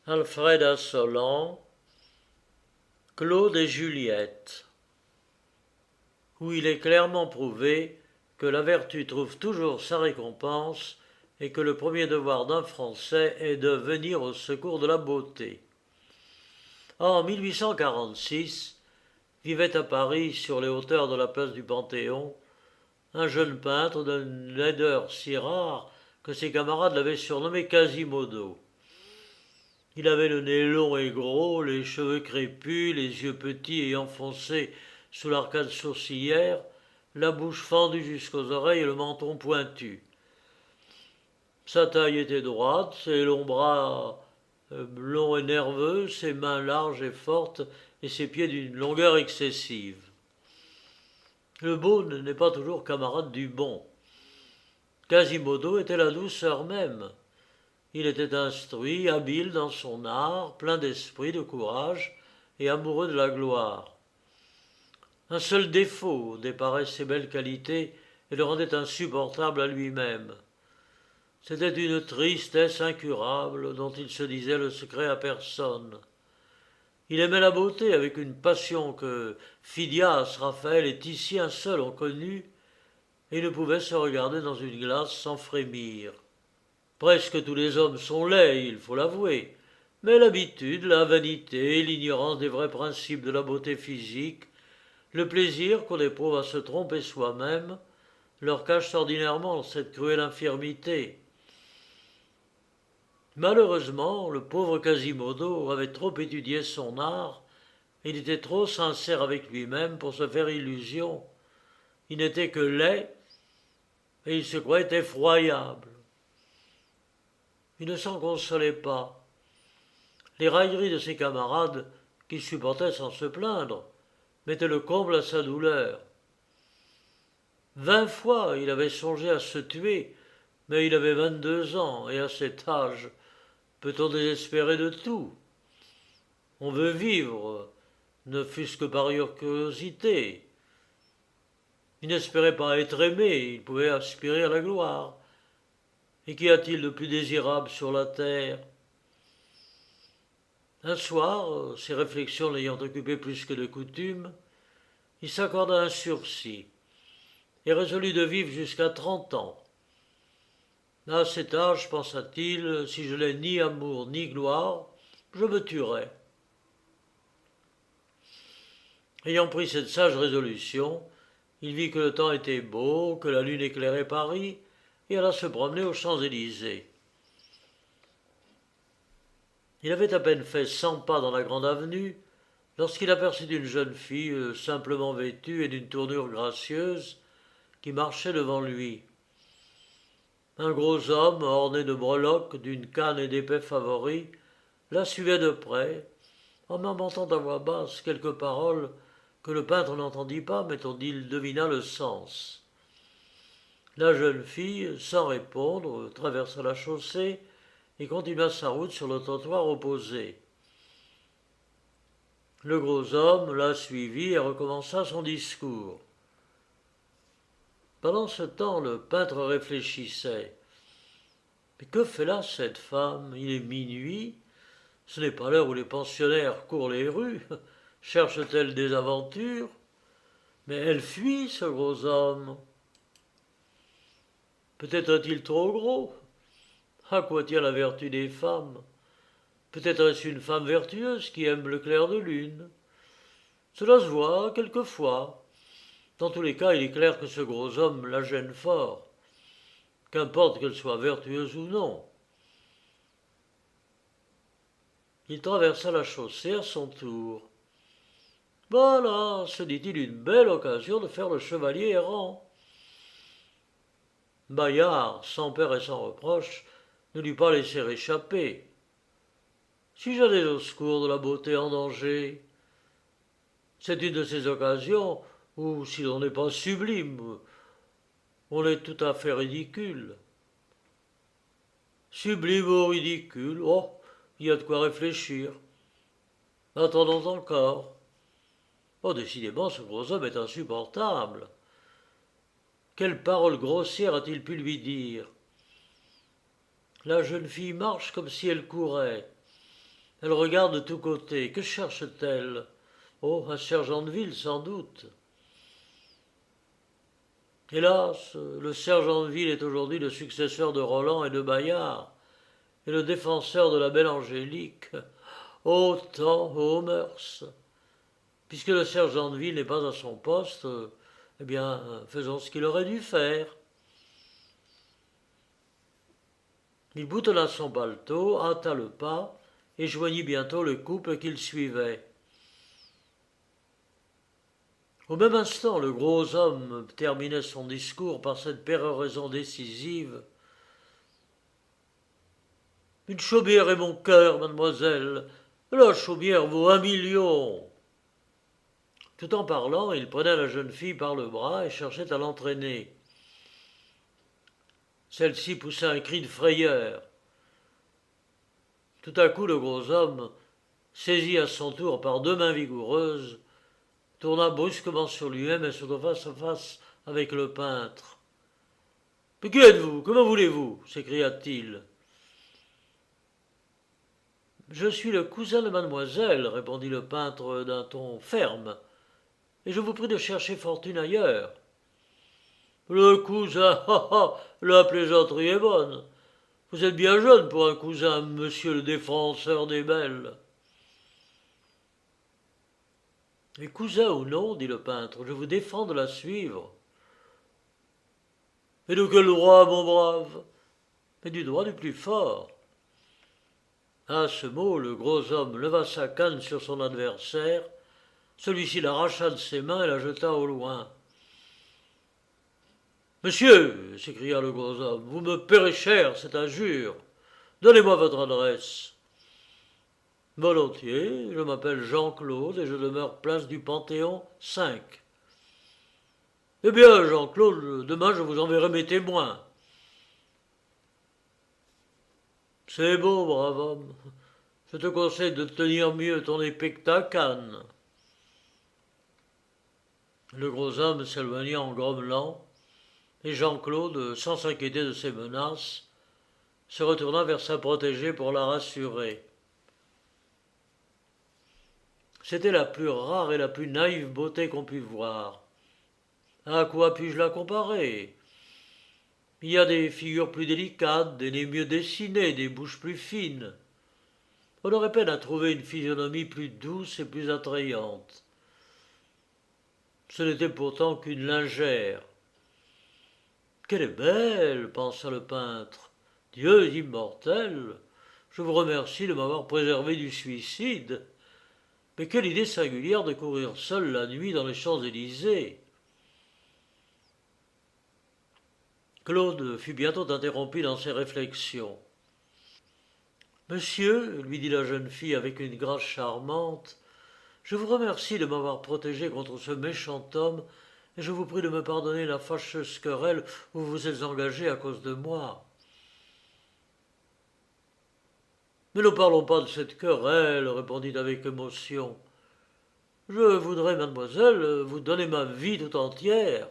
Alfred Assolan, Claude et Juliette, où il est clairement prouvé que la vertu trouve toujours sa récompense et que le premier devoir d'un Français est de venir au secours de la beauté. En 1846, vivait à Paris, sur les hauteurs de la place du Panthéon, un jeune peintre d'une laideur si rare que ses camarades l'avaient surnommé Quasimodo. Il avait le nez long et gros, les cheveux crépus, les yeux petits et enfoncés sous l'arcade sourcilière, la bouche fendue jusqu'aux oreilles et le menton pointu. Sa taille était droite, ses longs bras longs et nerveux, ses mains larges et fortes et ses pieds d'une longueur excessive. Le beau n'est pas toujours camarade du bon. Quasimodo était la douceur même. Il était instruit, habile dans son art, plein d'esprit, de courage et amoureux de la gloire. Un seul défaut déparait ses belles qualités et le rendait insupportable à lui-même. C'était une tristesse incurable dont il se disait le secret à personne. Il aimait la beauté avec une passion que Phidias, Raphaël et Titien seuls ont connue, et ne pouvait se regarder dans une glace sans frémir. Presque tous les hommes sont laids, il faut l'avouer, mais l'habitude, la vanité, l'ignorance des vrais principes de la beauté physique, le plaisir qu'on éprouve à se tromper soi-même, leur cachent ordinairement cette cruelle infirmité. Malheureusement, le pauvre Quasimodo avait trop étudié son art, et il était trop sincère avec lui-même pour se faire illusion. Il n'était que laid, et il se croyait effroyable. Il ne s'en consolait pas. Les railleries de ses camarades, qu'il supportait sans se plaindre, mettaient le comble à sa douleur. 20 fois il avait songé à se tuer, mais il avait 22 ans, et à cet âge, peut-on désespérer de tout? On veut vivre, ne fût-ce que par curiosité. Il n'espérait pas être aimé, il pouvait aspirer à la gloire. Et qu'y a-t-il de plus désirable sur la terre? Un soir, ses réflexions l'ayant occupé plus que de coutume, il s'accorda un sursis et résolut de vivre jusqu'à 30 ans. À cet âge, pensa-t-il, si je n'ai ni amour ni gloire, je me tuerai. Ayant pris cette sage résolution, il vit que le temps était beau, que la lune éclairait Paris, et alla se promener aux Champs-Élysées. Il avait à peine fait 100 pas dans la grande avenue lorsqu'il aperçut une jeune fille simplement vêtue et d'une tournure gracieuse qui marchait devant lui. Un gros homme, orné de breloques, d'une canne et d'épais favoris, la suivait de près, en murmurant à voix basse quelques paroles que le peintre n'entendit pas, mais dont il devina le sens. La jeune fille, sans répondre, traversa la chaussée et continua sa route sur le trottoir opposé. Le gros homme la suivit et recommença son discours. Pendant ce temps, le peintre réfléchissait. Mais que fait là cette femme? Il est minuit. Ce n'est pas l'heure où les pensionnaires courent les rues. Cherche-t-elle des aventures? Mais elle fuit, ce gros homme. Peut-être est-il trop gros? À quoi tient la vertu des femmes? Peut-être est-ce une femme vertueuse qui aime le clair de lune? Cela se voit quelquefois. Dans tous les cas, il est clair que ce gros homme la gêne fort, qu'importe qu'elle soit vertueuse ou non. Il traversa la chaussée à son tour. Voilà, se dit-il, une belle occasion de faire le chevalier errant. Bayard, sans peur et sans reproche, ne l'eût pas laissé échapper. Si j'allais au secours de la beauté en danger, c'est une de ces occasions où, si l'on n'est pas sublime, on est tout à fait ridicule. Sublime ou ridicule, oh, il y a de quoi réfléchir. Attendons encore. Oh, décidément, ce gros homme est insupportable. Quelle parole grossière a-t-il pu lui dire? La jeune fille marche comme si elle courait. Elle regarde de tous côtés. Que cherche-t-elle? Oh, un sergent de ville, sans doute. Hélas, le sergent de ville est aujourd'hui le successeur de Roland et de Bayard, et le défenseur de la belle Angélique. Ô temps, ô mœurs! Puisque le sergent de ville n'est pas à son poste, eh bien, faisons ce qu'il aurait dû faire. Il boutonna son paletot, hâta le pas, et joignit bientôt le couple qu'il suivait. Au même instant, le gros homme terminait son discours par cette péroraison décisive. « Une chaumière est mon cœur, mademoiselle. La chaumière vaut 1 million. » Tout en parlant, il prenait la jeune fille par le bras et cherchait à l'entraîner. Celle-ci poussa un cri de frayeur. Tout à coup, le gros homme, saisi à son tour par 2 mains vigoureuses, tourna brusquement sur lui-même et se trouva face à face avec le peintre. « Mais qui êtes-vous? Comment voulez-vous » s'écria-t-il. « Je suis le cousin de mademoiselle, » répondit le peintre d'un ton ferme, « et je vous prie de chercher fortune ailleurs. »« Le cousin, ha ha, la plaisanterie est bonne. Vous êtes bien jeune pour un cousin, monsieur le défenseur des belles. » « Et cousin ou non, dit le peintre, je vous défends de la suivre. »« Et de quel droit, mon brave ?»« Mais du droit du plus fort. » À ce mot, le gros homme leva sa canne sur son adversaire. Celui-ci l'arracha de ses mains et la jeta au loin. « Monsieur, s'écria le gros homme, vous me paierez cher cette injure. Donnez-moi votre adresse. » Volontiers, je m'appelle Jean-Claude et je demeure place du Panthéon 5. Eh bien, Jean-Claude, demain je vous enverrai mes témoins. C'est beau, brave homme. Je te conseille de tenir mieux ton épée que ta canne. Le gros homme s'éloigna en grommelant, et Jean-Claude, sans s'inquiéter de ses menaces, se retourna vers sa protégée pour la rassurer. C'était la plus rare et la plus naïve beauté qu'on pût voir. À quoi puis-je la comparer? Il y a des figures plus délicates, des nez mieux dessinés, des bouches plus fines. On aurait peine à trouver une physionomie plus douce et plus attrayante. Ce n'était pourtant qu'une lingère. « Qu'elle est belle !» pensa le peintre. « Dieu immortel, je vous remercie de m'avoir préservé du suicide. Mais quelle idée singulière de courir seul la nuit dans les Champs-Élysées !» Claude fut bientôt interrompu dans ses réflexions. « Monsieur, lui dit la jeune fille avec une grâce charmante, je vous remercie de m'avoir protégé contre ce méchant homme et je vous prie de me pardonner la fâcheuse querelle où vous vous êtes engagé à cause de moi. » « Mais ne parlons pas de cette querelle, » répondit avec émotion. « Je voudrais, mademoiselle, vous donner ma vie tout entière. »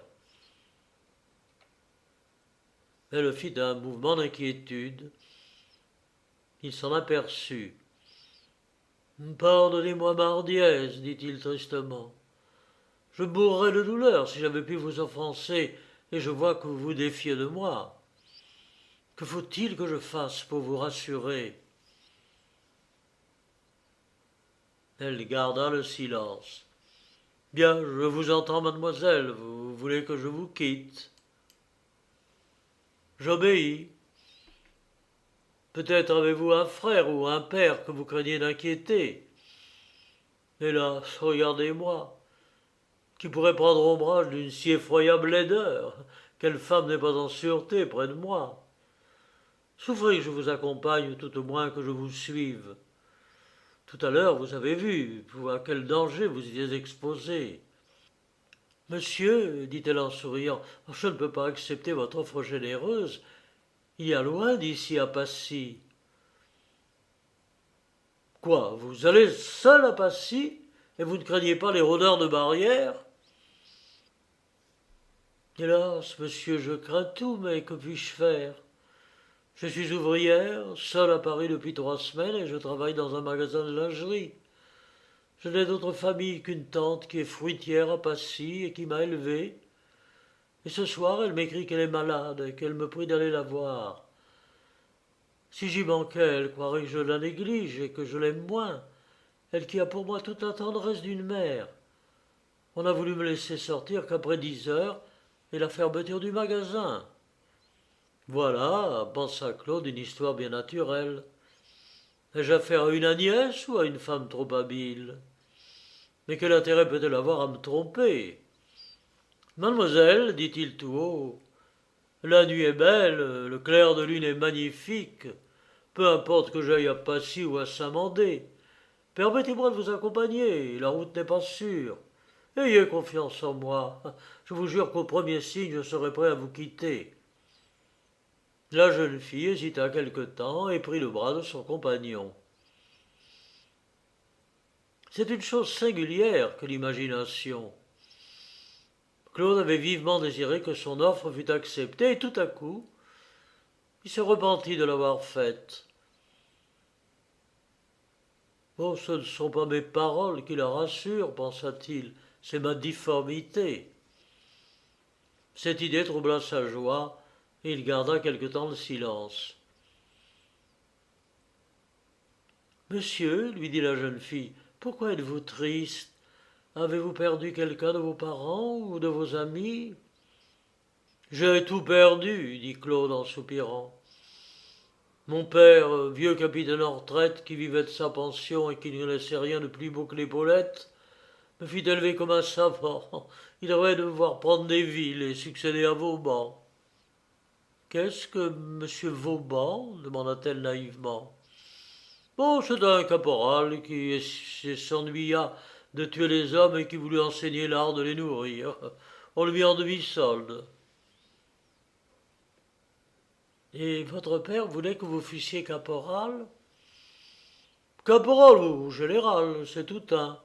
Elle fit un mouvement d'inquiétude. Il s'en aperçut. « Pardonnez-moi ma hardiesse, dit-il tristement. Je mourrais de douleur si j'avais pu vous offenser, et je vois que vous vous défiez de moi. Que faut-il que je fasse pour vous rassurer ?» Elle garda le silence. « Bien, je vous entends, mademoiselle, vous voulez que je vous quitte. » J'obéis. Peut-être avez-vous un frère ou un père que vous craignez d'inquiéter. Hélas, regardez-moi, qui pourrait prendre ombrage d'une si effroyable laideur? Quelle femme n'est pas en sûreté près de moi? Souffrez que je vous accompagne, tout au moins que je vous suive. Tout à l'heure, vous avez vu à quel danger vous étiez exposé. Monsieur, dit-elle en souriant, je ne peux pas accepter votre offre généreuse. Il y a loin d'ici à Passy. Quoi, vous allez seul à Passy et vous ne craignez pas les rôdeurs de barrière? Hélas, monsieur, je crains tout, mais que puis-je faire? Je suis ouvrière, seule à Paris depuis 3 semaines et je travaille dans un magasin de lingerie. Je n'ai d'autre famille qu'une tante qui est fruitière à Passy et qui m'a élevée. Et ce soir, elle m'écrit qu'elle est malade et qu'elle me prie d'aller la voir. Si j'y manquais, elle croirait que je la néglige et que je l'aime moins. Elle qui a pour moi toute la tendresse d'une mère. On a voulu me laisser sortir qu'après 10 heures et la fermeture du magasin. Voilà, pensa Claude, une histoire bien naturelle. Ai-je affaire à une Agnès ou à une femme trop habile? Mais quel intérêt peut-elle avoir à me tromper? Mademoiselle, dit-il tout haut, la nuit est belle, le clair de lune est magnifique. Peu importe que j'aille à Passy ou à Saint-Mandé. Permettez-moi de vous accompagner, la route n'est pas sûre. Ayez confiance en moi. Je vous jure qu'au premier signe, je serai prêt à vous quitter. La jeune fille hésita quelque temps et prit le bras de son compagnon. C'est une chose singulière que l'imagination. Claude avait vivement désiré que son offre fût acceptée et tout à coup, il se repentit de l'avoir faite. Oh, ce ne sont pas mes paroles qui la rassurent, pensa-t-il, c'est ma difformité. Cette idée troubla sa joie et il garda quelque temps le silence. Monsieur, lui dit la jeune fille, pourquoi êtes-vous triste? Avez-vous perdu quelqu'un de vos parents ou de vos amis? J'ai tout perdu, dit Claude en soupirant. Mon père, vieux capitaine en retraite qui vivait de sa pension et qui ne laissait rien de plus beau que l'épaulette, me fit élever comme un savant. Il rêvait de me voir prendre des villes et succéder à Vauban. Qu'est-ce que monsieur Vauban demanda-t-elle naïvement. Bon, c'est un caporal qui s'ennuya de tuer les hommes et qui voulut enseigner l'art de les nourrir. On le mit en demi-solde. Et votre père voulait que vous fussiez caporal? Caporal ou général, c'est tout un.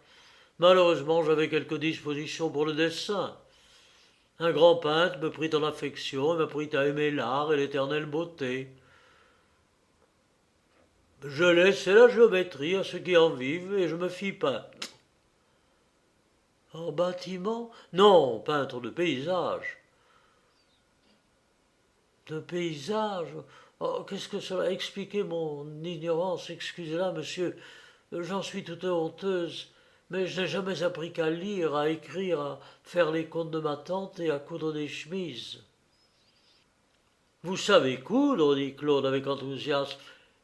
Malheureusement, j'avais quelques dispositions pour le dessin. Un grand peintre me prit en affection et m'apprit à aimer l'art et l'éternelle beauté. Je laissai la géométrie à ceux qui en vivent et je me fis peindre. En bâtiment? Non, peintre de paysage. De paysage? Oh, qu'est-ce que cela? Expliquez mon ignorance, excusez-la, monsieur. J'en suis toute honteuse, mais je n'ai jamais appris qu'à lire, à écrire, à faire les comptes de ma tante et à coudre des chemises. Vous savez coudre, dit Claude avec enthousiasme,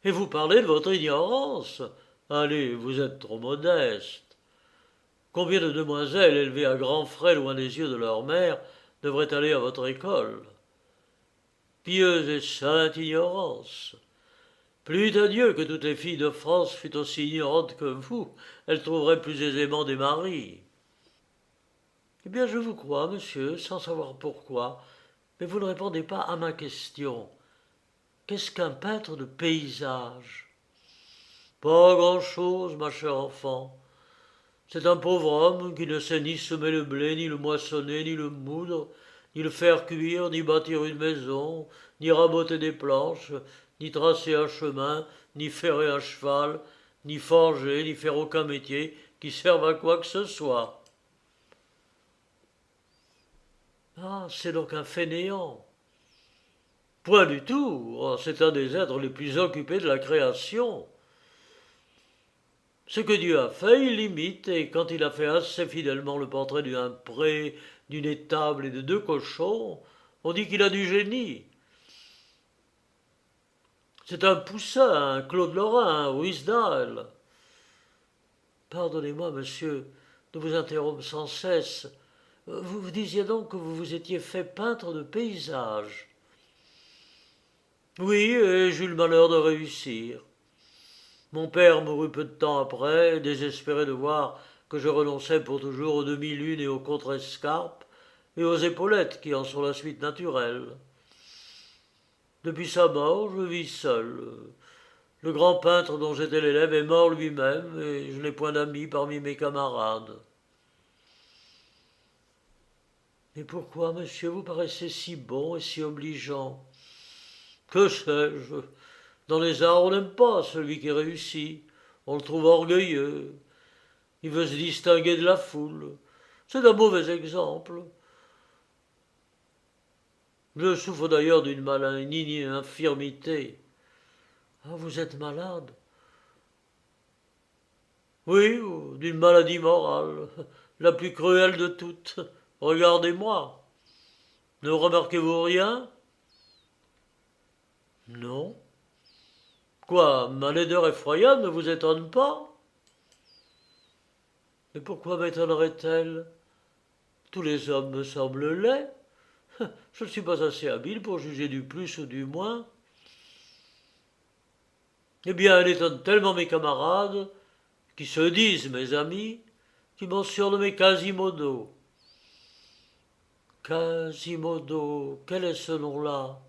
et vous parlez de votre ignorance. Allez, vous êtes trop modeste. Combien de demoiselles élevées à grands frais loin des yeux de leur mère devraient aller à votre école? Pieuse et sainte ignorance. Plût à Dieu que toutes les filles de France fussent aussi ignorantes que vous, elles trouveraient plus aisément des maris. Eh bien, je vous crois, monsieur, sans savoir pourquoi, mais vous ne répondez pas à ma question. Qu'est-ce qu'un peintre de paysage? Pas grand-chose, ma chère enfant. C'est un pauvre homme qui ne sait ni semer le blé, ni le moissonner, ni le moudre, ni le faire cuire, ni bâtir une maison, ni raboter des planches, ni tracer un chemin, ni ferrer un cheval, ni forger, ni faire aucun métier qui serve à quoi que ce soit. Ah, c'est donc un fainéant. Point du tout. Oh, c'est un des êtres les plus occupés de la création. Ce que Dieu a fait, il l'imite, et quand il a fait assez fidèlement le portrait d'un pré, d'une étable et de 2 cochons, on dit qu'il a du génie. C'est un Poussin, un Claude Lorrain, un Ruisdael. Pardonnez-moi, monsieur, de vous interrompre sans cesse. Vous disiez donc que vous vous étiez fait peintre de paysage. Oui, et j'eus le malheur de réussir. Mon père mourut peu de temps après, désespéré de voir que je renonçais pour toujours aux demi-lunes et aux contre-escarpes, et aux épaulettes qui en sont la suite naturelle. Depuis sa mort, je vis seul. Le grand peintre dont j'étais l'élève est mort lui-même, et je n'ai point d'amis parmi mes camarades. Mais pourquoi, monsieur, vous paraissez si bon et si obligeant? Que sais-je? Dans les arts, on n'aime pas celui qui réussit. On le trouve orgueilleux. Il veut se distinguer de la foule. C'est un mauvais exemple. Je souffre d'ailleurs d'une maligne infirmité. Ah, vous êtes malade? Oui, ou d'une maladie morale, la plus cruelle de toutes. Regardez-moi. Ne remarquez-vous rien? Non. Quoi, ma laideur effroyable ne vous étonne pas? Mais pourquoi m'étonnerait-elle? Tous les hommes me semblent laids. Je ne suis pas assez habile pour juger du plus ou du moins. Eh bien, elle étonne tellement mes camarades, qui se disent mes amis, qui m'ont surnommé Quasimodo. Quasimodo, quel est ce nom-là?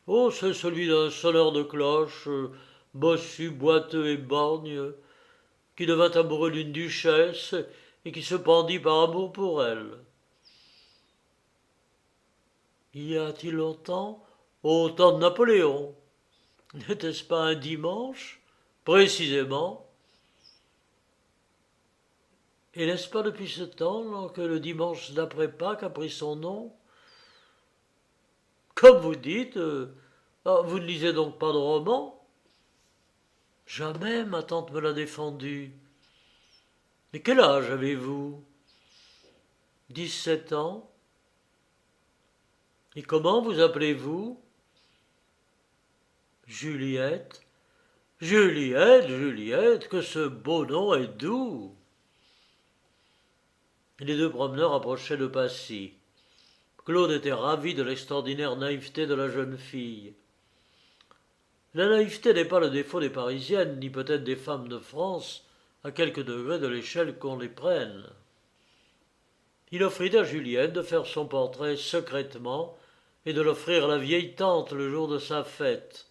Oh, c'est celui d'un sonneur de cloche, bossu, boiteux et borgne, qui devint amoureux d'une duchesse et qui se pendit par amour pour elle. Y a-t-il longtemps? Au temps de Napoléon. N'était-ce pas un dimanche? Précisément. Et n'est-ce pas depuis ce temps que le dimanche d'après Pâques a pris son nom? Comme vous dites, vous ne lisez donc pas de romans? Jamais ma tante me l'a défendu. Mais quel âge avez-vous? 17 ans. Et comment vous appelez-vous? Juliette. Juliette, Juliette, que ce beau nom est doux. Les deux promeneurs approchaient de Passy. Claude était ravi de l'extraordinaire naïveté de la jeune fille. La naïveté n'est pas le défaut des Parisiennes, ni peut-être des femmes de France, à quelque degré de l'échelle qu'on les prenne. Il offrit à Juliette de faire son portrait secrètement et de l'offrir à la vieille tante le jour de sa fête.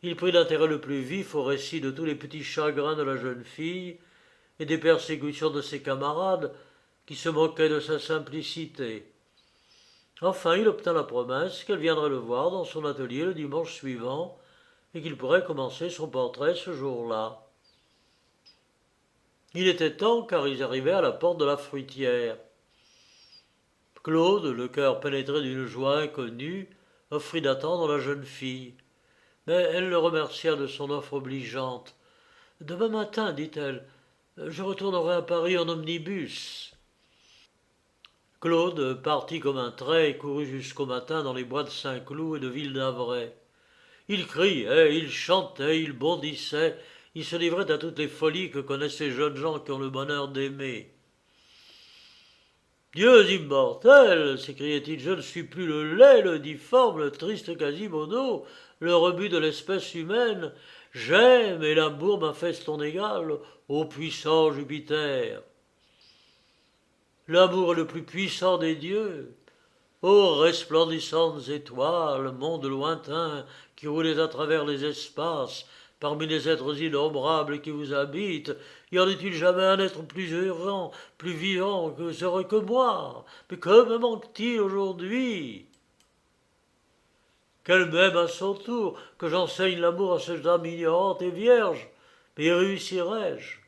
Il prit l'intérêt le plus vif au récit de tous les petits chagrins de la jeune fille et des persécutions de ses camarades qui se moquaient de sa simplicité. Enfin, il obtint la promesse qu'elle viendrait le voir dans son atelier le dimanche suivant et qu'il pourrait commencer son portrait ce jour-là. Il était temps car ils arrivaient à la porte de la fruitière. Claude, le cœur pénétré d'une joie inconnue, offrit d'attendre la jeune fille. Mais elle le remercia de son offre obligeante. Demain matin, dit-elle, je retournerai à Paris en omnibus. Claude partit comme un trait et courut jusqu'au matin dans les bois de Saint-Cloud et de Ville-d'Avray. Il criait, il chantait, il bondissait, il se livrait à toutes les folies que connaissent ces jeunes gens qui ont le bonheur d'aimer. Dieux immortels, s'écriait-il, je ne suis plus le laid, le difforme, le triste Quasimodo, le rebut de l'espèce humaine. J'aime et l'amour m'a fait ton égal, ô puissant Jupiter. L'amour est le plus puissant des dieux. Ô resplendissantes étoiles, monde lointain qui roulez à travers les espaces, parmi les êtres innombrables qui vous habitent, y en est-il jamais un être plus heureux, plus vivant, que heureux que moi? Mais que me manque-t-il aujourd'hui? Qu'elle m'aime à son tour, que j'enseigne l'amour à cette âme ignorante et vierge. Mais y réussirai-je?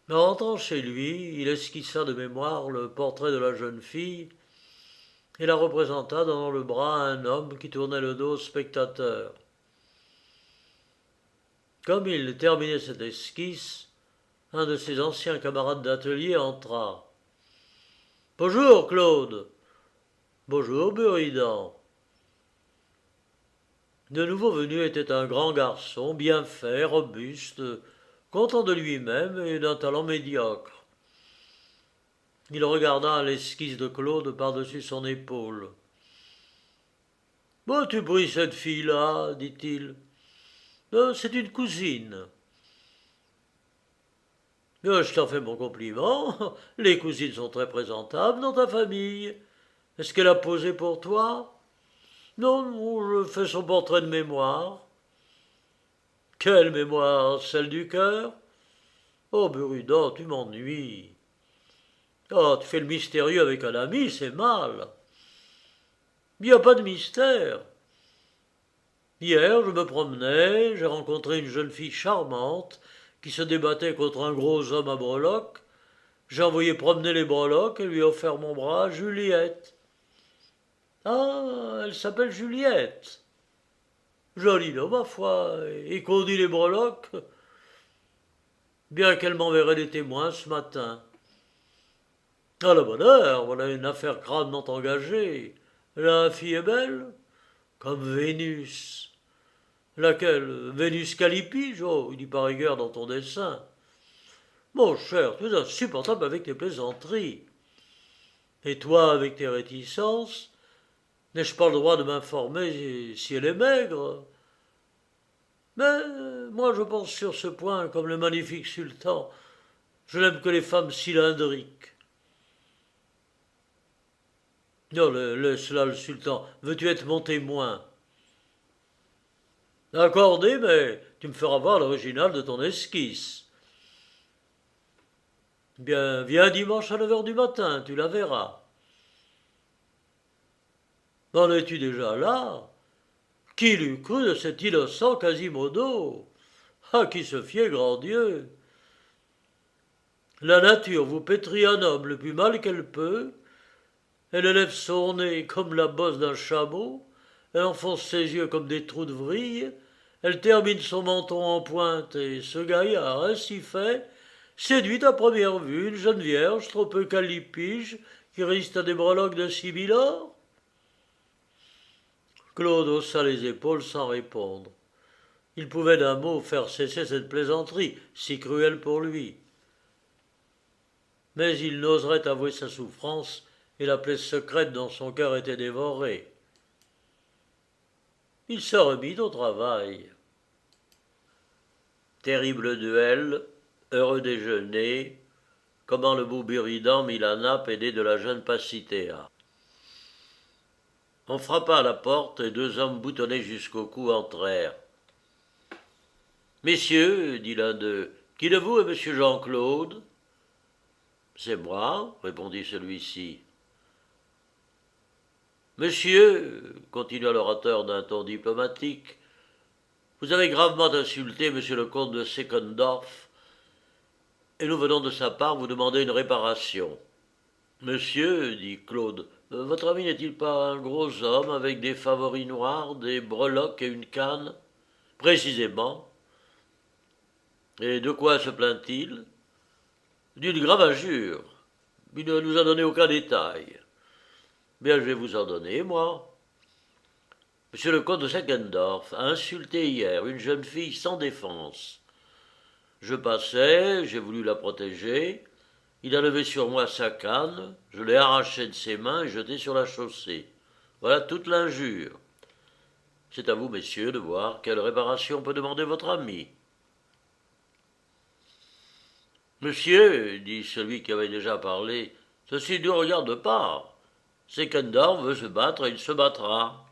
En rentrant chez lui, il esquissa de mémoire le portrait de la jeune fille et la représenta donnant le bras à un homme qui tournait le dos au spectateur. Comme il terminait cette esquisse, un de ses anciens camarades d'atelier entra. « Bonjour, Claude !»« Bonjour, Buridan !» Le nouveau venu était un grand garçon, bien fait, robuste, content de lui-même et d'un talent médiocre. Il regarda l'esquisse de Claude par-dessus son épaule. « Tu pris cette fille-là, dit-il. C'est une cousine. Je t'en fais mon compliment. Les cousines sont très présentables dans ta famille. Est-ce qu'elle a posé pour toi? Non, je fais son portrait de mémoire. Quelle mémoire? Celle du cœur? Oh, Buridan, tu m'ennuies. Oh, tu fais le mystérieux avec un ami, c'est mal. Il n'y a pas de mystère. Hier, je me promenais, j'ai rencontré une jeune fille charmante qui se débattait contre un gros homme à breloques. J'ai envoyé promener les breloques et lui ai offert mon bras à Juliette. Ah, elle s'appelle Juliette. Joli nom, ma foi, et qu'on dit les breloques, bien qu'elle m'enverrait des témoins ce matin. À la bonne heure, voilà une affaire crânement engagée. La fille est belle, comme Vénus. Laquelle? Vénus Calipige? Oh, il y paraît guère dans ton dessin. Mon cher, tu es insupportable avec tes plaisanteries. Et toi, avec tes réticences, n'ai-je pas le droit de m'informer si elle est maigre? Mais moi je pense sur ce point comme le magnifique sultan. Je n'aime que les femmes cylindriques. Non, laisse là le sultan. Veux-tu être mon témoin? Accordé, mais tu me feras voir l'original de ton esquisse. Bien, viens dimanche à 9 heures du matin, tu la verras. En es-tu déjà là? Qui l'eût cru de cet innocent Quasimodo? Ah, qui se fiait, grand Dieu! La nature vous pétrit un homme le plus mal qu'elle peut. Elle élève son nez comme la bosse d'un chameau. Elle enfonce ses yeux comme des trous de vrille. Elle termine son menton en pointe et ce gaillard, ainsi fait, séduit à première vue une jeune vierge trop peu calipige qui résiste à des breloques de 6 000 ans. Claude haussa les épaules sans répondre. Il pouvait d'un mot faire cesser cette plaisanterie, si cruelle pour lui. Mais il n'oserait avouer sa souffrance, et la plaie secrète dans son cœur était dévorée. Il se remit au travail. Terrible duel, heureux déjeuner, comment le beau Buridan mit la nappe aidé de la jeune Pasithea. On frappa à la porte et 2 hommes boutonnés jusqu'au cou entrèrent. Messieurs, dit l'un d'eux, qui de vous est monsieur Jean-Claude? C'est moi, répondit celui-ci. Monsieur, continua l'orateur d'un ton diplomatique, vous avez gravement insulté monsieur le comte de Seckendorf, et nous venons de sa part vous demander une réparation. Monsieur, dit Claude, votre ami n'est-il pas un gros homme avec des favoris noirs, des breloques et une canne? Précisément. Et de quoi se plaint-il? D'une grave injure. Il ne nous a donné aucun détail. Bien, je vais vous en donner, moi. Monsieur le comte de Seckendorf a insulté hier une jeune fille sans défense. Je passais, j'ai voulu la protéger. Il a levé sur moi sa canne, je l'ai arrachée de ses mains et jetée sur la chaussée. Voilà toute l'injure. C'est à vous, messieurs, de voir quelle réparation peut demander votre ami. Monsieur, dit celui qui avait déjà parlé, ceci ne nous regarde pas. Seckendorf veut se battre et il se battra.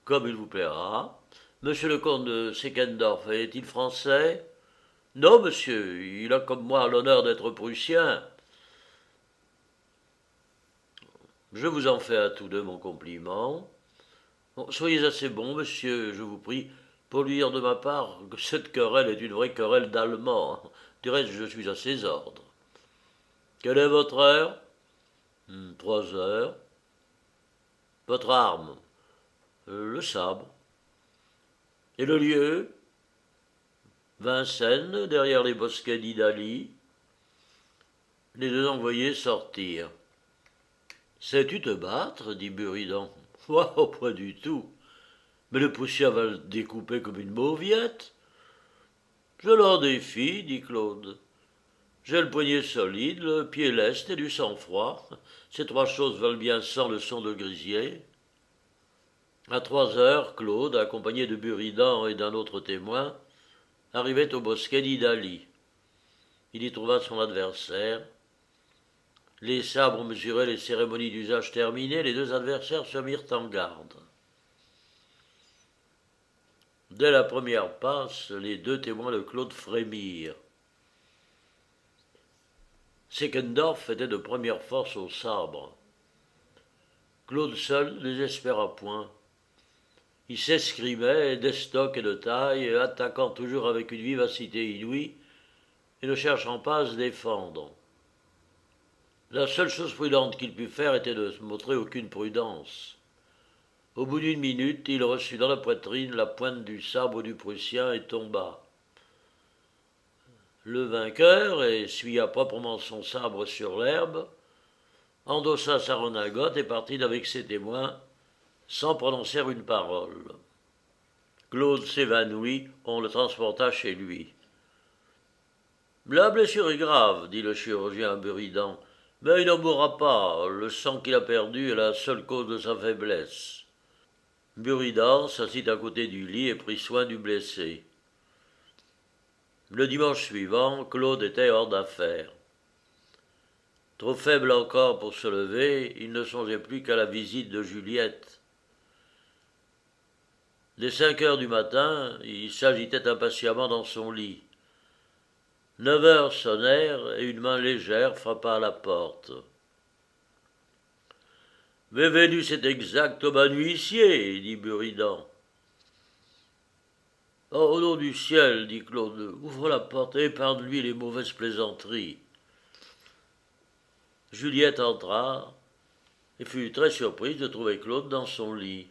Comme il vous plaira. Monsieur le comte de Seckendorf est-il français? Non, monsieur, il a comme moi l'honneur d'être prussien. Je vous en fais à tous deux mon compliment. Bon, soyez assez bon, monsieur, je vous prie, pour lui dire de ma part que cette querelle est une vraie querelle d'Allemands. Du reste, je suis à ses ordres. Quelle est votre heure? 3 heures. Votre arme? Le sabre. Et le lieu? Vincennes, derrière les bosquets d'Idali. Les 2 envoyés sortirent. Sais-tu te battre? Dit Buridan. Oh, pas du tout. Mais le poussière va le découper comme une mauviette. Je l'en défie, dit Claude. J'ai le poignet solide, le pied leste et du sang-froid. Ces 3 choses valent bien 100 leçons de grisier. À 3 heures, Claude, accompagné de Buridan et d'un autre témoin, arrivait au bosquet d'Idali. Il y trouva son adversaire. Les sabres mesuraient, les cérémonies d'usage terminées, les 2 adversaires se mirent en garde. Dès la première passe, les 2 témoins de Claude frémirent. Seckendorf était de première force au sabre. Claude seul ne désespéra point. Il s'escrimait d'estoc et de taille, attaquant toujours avec une vivacité inouïe et ne cherchant pas à se défendre. La seule chose prudente qu'il put faire était de ne montrer aucune prudence. Au bout d'une minute, il reçut dans la poitrine la pointe du sabre du Prussien et tomba. Le vainqueur essuya proprement son sabre sur l'herbe, endossa sa redingote et partit avec ses témoins, sans prononcer une parole. Claude s'évanouit, on le transporta chez lui. La blessure est grave, dit le chirurgien Buridan, mais il n'en mourra pas, le sang qu'il a perdu est la seule cause de sa faiblesse. Buridan s'assit à côté du lit et prit soin du blessé. Le dimanche suivant, Claude était hors d'affaire. Trop faible encore pour se lever, il ne songeait plus qu'à la visite de Juliette. Dès 5 heures du matin, il s'agitait impatiemment dans son lit. 9 heures sonnèrent et une main légère frappa à la porte. « Vénus est exact comme un huissier, dit Buridan. Oh, au nom du ciel, dit Claude, ouvre la porte et épargne-lui les mauvaises plaisanteries. Juliette entra et fut très surprise de trouver Claude dans son lit.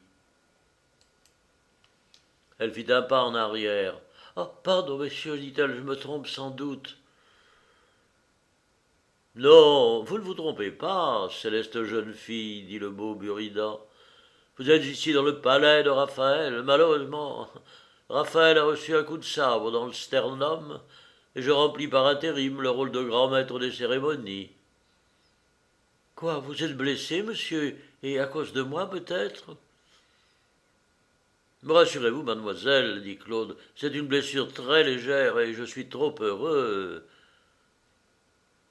Elle fit un pas en arrière. « Ah, pardon, monsieur, dit-elle, je me trompe sans doute. » « Non, vous ne vous trompez pas, céleste jeune fille, dit le beau Buridan. Vous êtes ici dans le palais de Raphaël. Malheureusement, Raphaël a reçu un coup de sabre dans le sternum, et je remplis par intérim le rôle de grand maître des cérémonies. » « Quoi, vous êtes blessé, monsieur, et à cause de moi, peut-être ?» « Me rassurez-vous, mademoiselle, dit Claude, c'est une blessure très légère, et je suis trop heureux. »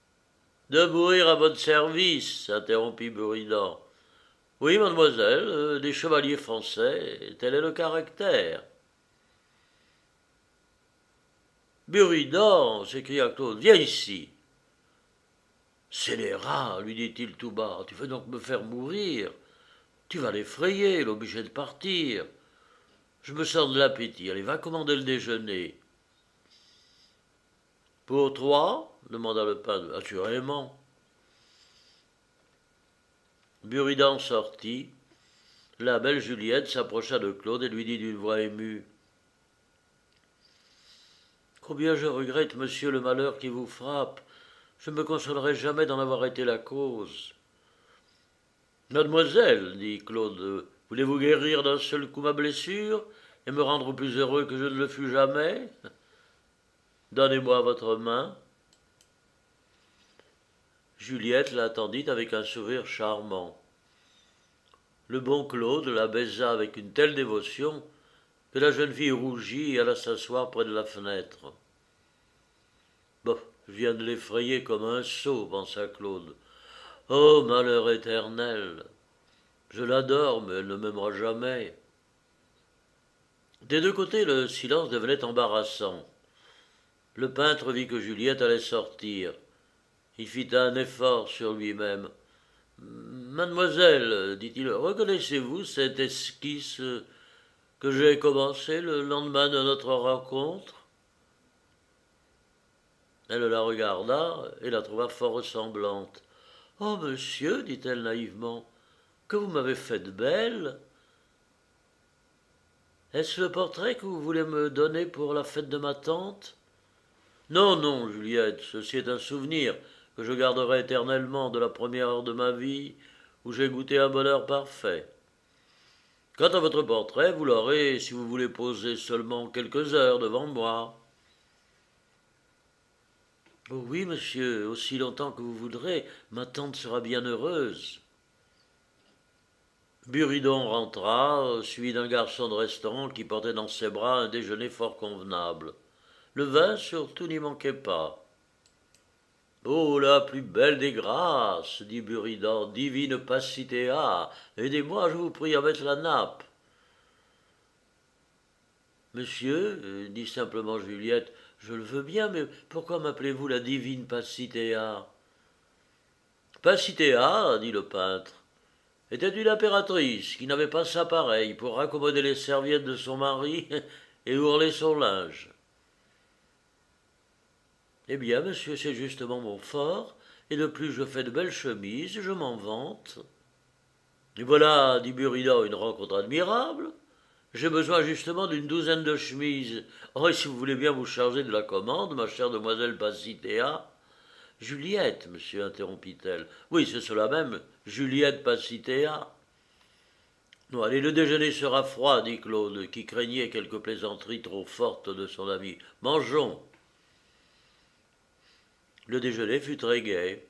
« De mourir à votre service, interrompit Buridan. Oui, mademoiselle, des chevaliers français, tel est le caractère. Buridan, s'écria Claude, viens ici. Scélérat, lui dit-il tout bas, tu veux donc me faire mourir? Tu vas l'effrayer, l'obliger de partir. Je me sens de l'appétit, allez, va commander le déjeuner. Pour 3 demanda le peintre. Assurément. Buridan sortit. La belle Juliette s'approcha de Claude et lui dit d'une voix émue. Combien je regrette, monsieur, le malheur qui vous frappe. Je ne me consolerai jamais d'en avoir été la cause. Mademoiselle, dit Claude, voulez-vous guérir d'un seul coup ma blessure et me rendre plus heureux que je ne le fus jamais? Donnez-moi votre main. Juliette l'attendit avec un sourire charmant. Le bon Claude la baisa avec une telle dévotion que la jeune fille rougit et alla s'asseoir près de la fenêtre. Bon, je viens de l'effrayer comme un sot, pensa Claude. Oh, malheur éternel! Je l'adore, mais elle ne m'aimera jamais. Des deux côtés, le silence devenait embarrassant. Le peintre vit que Juliette allait sortir. Il fit un effort sur lui-même. « Mademoiselle, dit-il, reconnaissez-vous cette esquisse que j'ai commencée le lendemain de notre rencontre ?» Elle la regarda et la trouva fort ressemblante. « Oh, monsieur, dit-elle naïvement, que vous m'avez faite belle. Est-ce le portrait que vous voulez me donner pour la fête de ma tante ?»« Non, non, Juliette, ceci est un souvenir que je garderai éternellement de la première heure de ma vie où j'ai goûté un bonheur parfait. Quant à votre portrait, vous l'aurez si vous voulez poser seulement quelques heures devant moi. » « Oh oui, monsieur, aussi longtemps que vous voudrez, ma tante sera bien heureuse. » Buridan rentra, suivi d'un garçon de restaurant qui portait dans ses bras un déjeuner fort convenable. Le vin surtout n'y manquait pas. « Oh, la plus belle des grâces, dit Buridan, divine Pasithea, aidez-moi, je vous prie, à mettre la nappe. » Monsieur, dit simplement Juliette, je le veux bien, mais pourquoi m'appelez-vous la divine Pasithea? Pasithea, dit le peintre, était une impératrice qui n'avait pas sa pareille pour raccommoder les serviettes de son mari et ourler son linge. Eh bien, monsieur, c'est justement mon fort, et de plus je fais de belles chemises, je m'en vante. Et voilà, dit Buridan, une rencontre admirable. J'ai besoin justement d'une douzaine de chemises. Oh, et si vous voulez bien vous charger de la commande, ma chère demoiselle Pacitea. Juliette, monsieur, interrompit-elle. Oui, c'est cela même, Juliette Pacitea. Non, allez, le déjeuner sera froid, dit Claude, qui craignait quelques plaisanteries trop fortes de son ami. Mangeons. Le déjeuner fut très gai.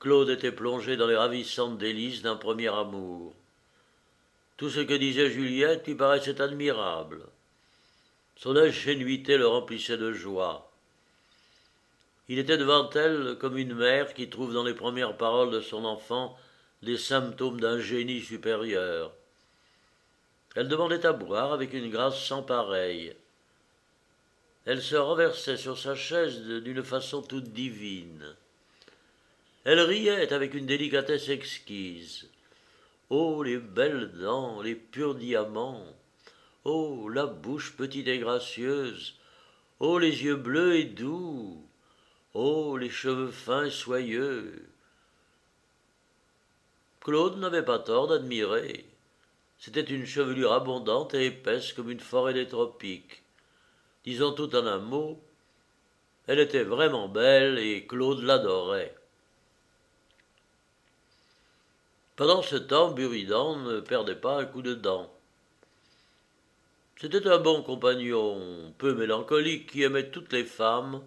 Claude était plongé dans les ravissantes délices d'un premier amour. Tout ce que disait Juliette lui paraissait admirable. Son ingénuité le remplissait de joie. Il était devant elle comme une mère qui trouve dans les premières paroles de son enfant des symptômes d'un génie supérieur. Elle demandait à boire avec une grâce sans pareille. Elle se renversait sur sa chaise d'une façon toute divine. Elle riait avec une délicatesse exquise. Oh, les belles dents, les purs diamants! Oh, la bouche petite et gracieuse! Oh, les yeux bleus et doux! Oh, les cheveux fins et soyeux! Claude n'avait pas tort d'admirer. C'était une chevelure abondante et épaisse comme une forêt des tropiques. Disons tout en un mot, elle était vraiment belle et Claude l'adorait. Pendant ce temps, Buridan ne perdait pas un coup de dent. C'était un bon compagnon, peu mélancolique, qui aimait toutes les femmes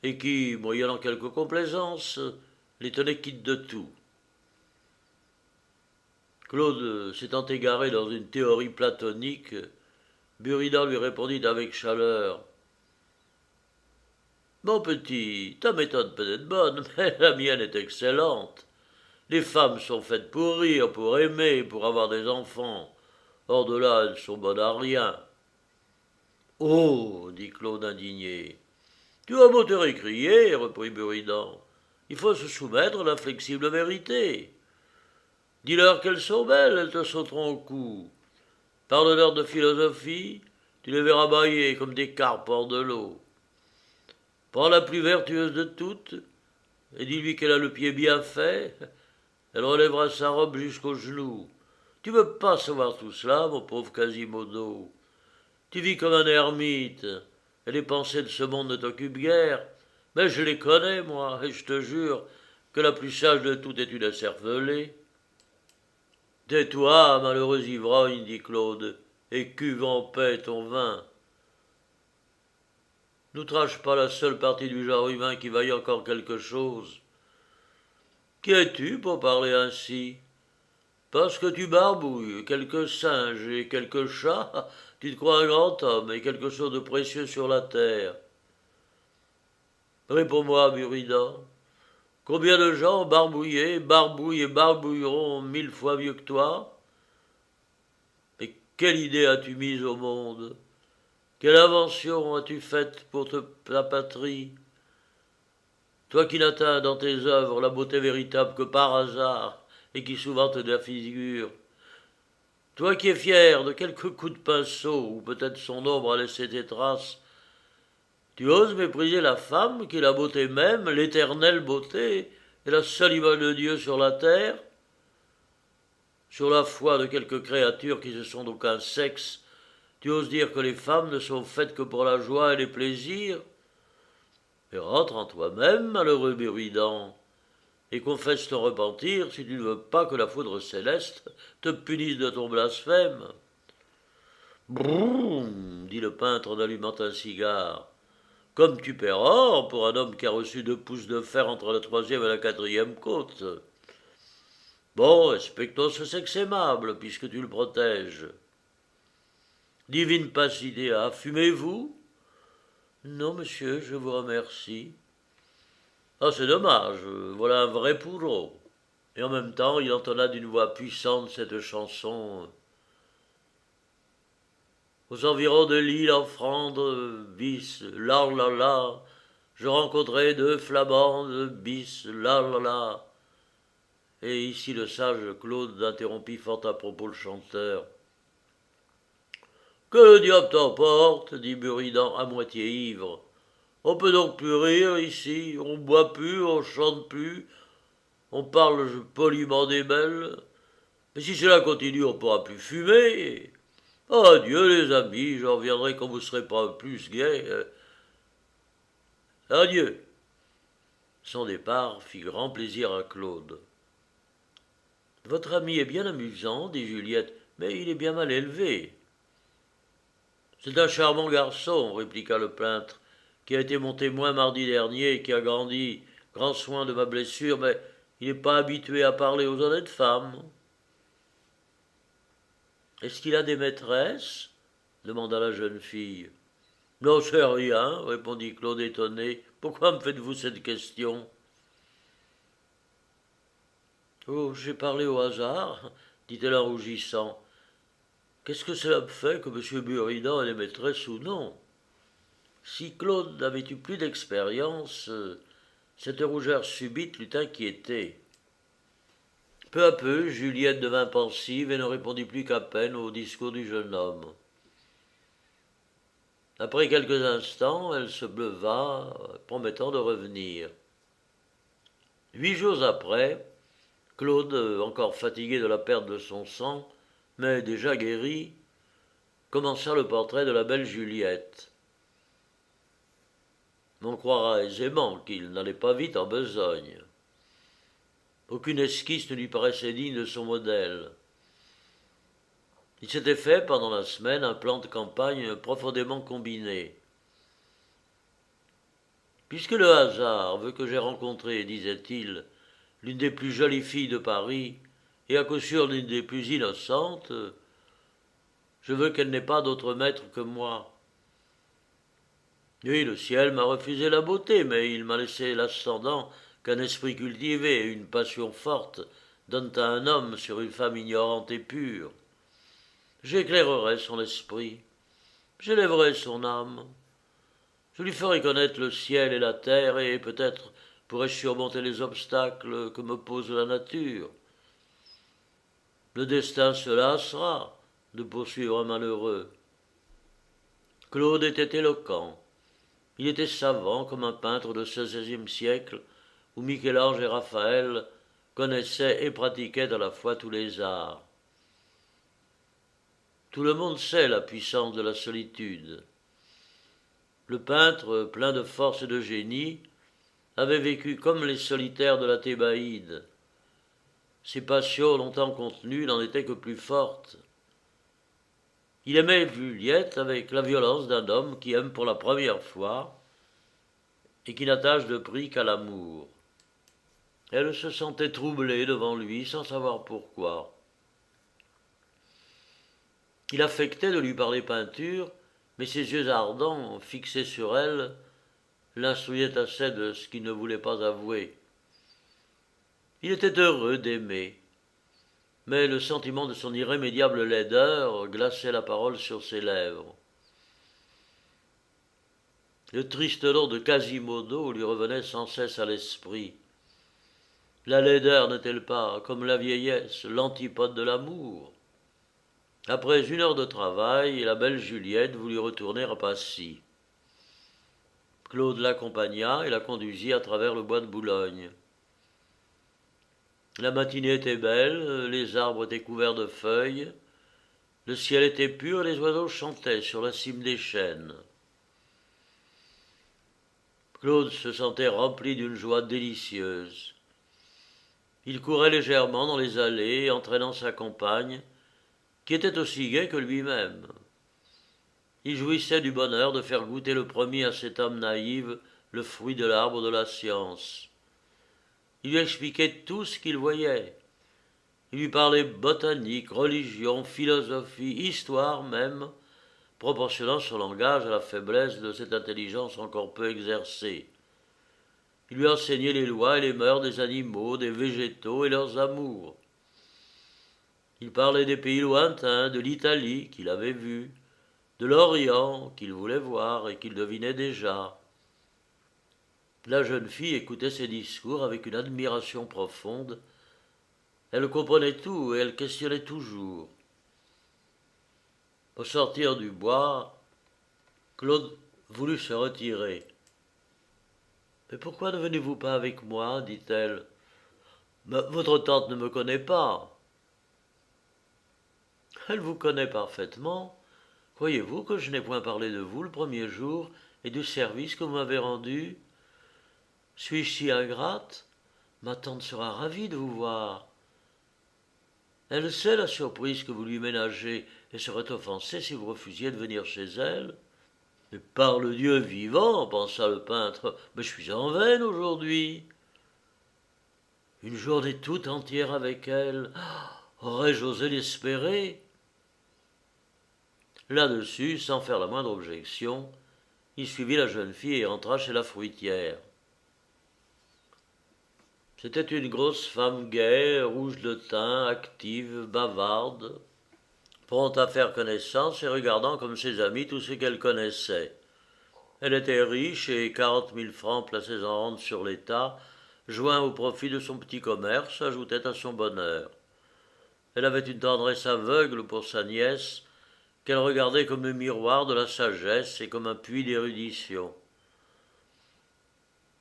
et qui, moyennant quelques complaisances, les tenait quittes de tout. Claude s'étant égaré dans une théorie platonique, Buridan lui répondit avec chaleur. Mon petit, ta méthode peut être bonne, mais la mienne est excellente. Les femmes sont faites pour rire, pour aimer, pour avoir des enfants. Hors de là, elles sont bonnes à rien. Oh, dit Claude indigné. Tu as beau te récrier, reprit Buridan. Il faut se soumettre à la flexible vérité. Dis-leur qu'elles sont belles, elles te sauteront au cou. Parle-leur de philosophie, tu les verras bâiller comme des carpes hors de l'eau. Prends la plus vertueuse de toutes, et dis-lui qu'elle a le pied bien fait, elle relèvera sa robe jusqu'aux genoux. Tu veux pas savoir tout cela, mon pauvre Quasimodo. Tu vis comme un ermite, et les pensées de ce monde ne t'occupent guère. Mais je les connais, moi, et je te jure que la plus sage de toutes est une écervelée. Tais-toi, malheureux ivrogne, dit Claude, et cuve en paix ton vin. N'outrage pas la seule partie du genre humain qui vaille encore quelque chose. Qui es-tu pour parler ainsi? Parce que tu barbouilles quelques singes et quelques chats, tu te crois un grand homme et quelque chose de précieux sur la terre. Réponds-moi, Buridan. Combien de gens barbouillés, barbouillent et barbouilleront 1000 fois mieux que toi? Mais quelle idée as-tu mise au monde? Quelle invention as-tu faite pour ta patrie? Toi qui n'atteins dans tes œuvres la beauté véritable que par hasard et qui souvent te défigure. Toi qui es fier de quelques coups de pinceau où peut-être son ombre a laissé tes traces, tu oses mépriser la femme qui est la beauté même, l'éternelle beauté, et la seule image de Dieu sur la terre? Sur la foi de quelques créatures qui ne sont d'aucun sexe, tu oses dire que les femmes ne sont faites que pour la joie et les plaisirs? Mais rentre en toi-même, malheureux Buridan, et confesse ton repentir si tu ne veux pas que la foudre céleste te punisse de ton blasphème. Broumm, dit le peintre en allumant un cigare. Comme tu paieras pour un homme qui a reçu 2 pouces de fer entre la 3e et la 4e côte. Bon, respectons ce sexe aimable, puisque tu le protèges. Divine Passidéa, fumez-vous? Non, monsieur, je vous remercie. Ah, c'est dommage, voilà un vrai pourreau. Et en même temps, il entonna d'une voix puissante cette chanson. Aux environs de l'île en Flandre, bis, la la la, je rencontrai 2 flamandes, bis, la la la. Et ici le sage Claude interrompit fort à propos le chanteur. Que le diable t'emporte, dit Buridan à moitié ivre. On peut donc plus rire ici, on boit plus, on chante plus, on parle poliment des belles. Mais si cela continue, on pourra plus fumer. Adieu les amis, je reviendrai quand vous serez pas plus gais. Adieu. Son départ fit grand plaisir à Claude. Votre ami est bien amusant, dit Juliette, mais il est bien mal élevé. C'est un charmant garçon, répliqua le peintre, qui a été mon témoin mardi dernier et qui a grand soin de ma blessure, mais il n'est pas habitué à parler aux honnêtes femmes. Est-ce qu'il a des maîtresses demanda la jeune fille. Non, c'est rien, répondit Claude étonné. Pourquoi me faites-vous cette question? Oh, j'ai parlé au hasard, dit-elle en rougissant. Qu'est-ce que cela me fait que M. Buridan ait des maîtresses ou non? Si Claude n'avait eu plus d'expérience, cette rougeur subite l'eût inquiété. Peu à peu, Juliette devint pensive et ne répondit plus qu'à peine au discours du jeune homme. Après quelques instants, elle se leva, promettant de revenir. 8 jours après, Claude, encore fatigué de la perte de son sang, mais déjà guéri, commença le portrait de la belle Juliette. On croira aisément qu'il n'allait pas vite en besogne. Aucune esquisse ne lui paraissait digne de son modèle. Il s'était fait, pendant la semaine, un plan de campagne profondément combiné. Puisque le hasard veut que j'aie rencontré, disait-il, l'une des plus jolies filles de Paris, et à coup sûr l'une des plus innocentes, je veux qu'elle n'ait pas d'autre maître que moi. Oui, le ciel m'a refusé la beauté, mais il m'a laissé l'ascendant qu'un esprit cultivé et une passion forte donnent à un homme sur une femme ignorante et pure. J'éclairerai son esprit, j'élèverai son âme, je lui ferai connaître le ciel et la terre, et peut-être pourrai-je surmonter les obstacles que me pose la nature. Le destin se lassera de poursuivre un malheureux. Claude était éloquent. Il était savant comme un peintre du XVIe siècle, où Michel-Ange et Raphaël connaissaient et pratiquaient à la fois tous les arts. Tout le monde sait la puissance de la solitude. Le peintre, plein de force et de génie, avait vécu comme les solitaires de la Thébaïde. Ses passions longtemps contenues n'en étaient que plus fortes. Il aimait Juliette avec la violence d'un homme qui aime pour la première fois et qui n'attache de prix qu'à l'amour. Elle se sentait troublée devant lui sans savoir pourquoi. Il affectait de lui parler peinture, mais ses yeux ardents, fixés sur elle, l'instruisaient assez de ce qu'il ne voulait pas avouer. Il était heureux d'aimer, mais le sentiment de son irrémédiable laideur glaçait la parole sur ses lèvres. Le triste nom de Quasimodo lui revenait sans cesse à l'esprit. La laideur n'est-elle pas, comme la vieillesse, l'antipode de l'amour? Après 1 heure de travail, la belle Juliette voulut retourner à Passy. Claude l'accompagna et la conduisit à travers le bois de Boulogne. La matinée était belle, les arbres étaient couverts de feuilles, le ciel était pur et les oiseaux chantaient sur la cime des chênes. Claude se sentait rempli d'une joie délicieuse. Il courait légèrement dans les allées, entraînant sa compagne, qui était aussi gaie que lui-même. Il jouissait du bonheur de faire goûter le premier à cette âme naïve le fruit de l'arbre de la science. Il lui expliquait tout ce qu'il voyait. Il lui parlait botanique, religion, philosophie, histoire même, proportionnant son langage à la faiblesse de cette intelligence encore peu exercée. Il lui enseignait les lois et les mœurs des animaux, des végétaux et leurs amours. Il parlait des pays lointains, de l'Italie qu'il avait vue, de l'Orient qu'il voulait voir et qu'il devinait déjà. La jeune fille écoutait ses discours avec une admiration profonde, Elle comprenait tout et elle questionnait toujours. Au sortir du bois, Claude voulut se retirer. Mais pourquoi ne venez-vous pas avec moi dit-elle. Votre tante ne me connaît pas. Elle vous connaît parfaitement. Croyez-vous que je n'ai point parlé de vous le premier jour et du service que vous m'avez rendu? Suis-je si ingrate? Ma tante sera ravie de vous voir. Elle sait la surprise que vous lui ménagez et serait offensée si vous refusiez de venir chez elle. Mais par le Dieu vivant, pensa le peintre, mais je suis en veine aujourd'hui. Une journée toute entière avec elle, aurais-je osé l'espérer? Là-dessus, sans faire la moindre objection, il suivit la jeune fille et entra chez la fruitière. C'était une grosse femme gaie, rouge de teint, active, bavarde, prompte à faire connaissance et regardant comme ses amis tout ce qu'elle connaissait. Elle était riche et 40 000 francs placés en rente sur l'État, joints au profit de son petit commerce, ajoutaient à son bonheur. Elle avait une tendresse aveugle pour sa nièce, qu'elle regardait comme le miroir de la sagesse et comme un puits d'érudition.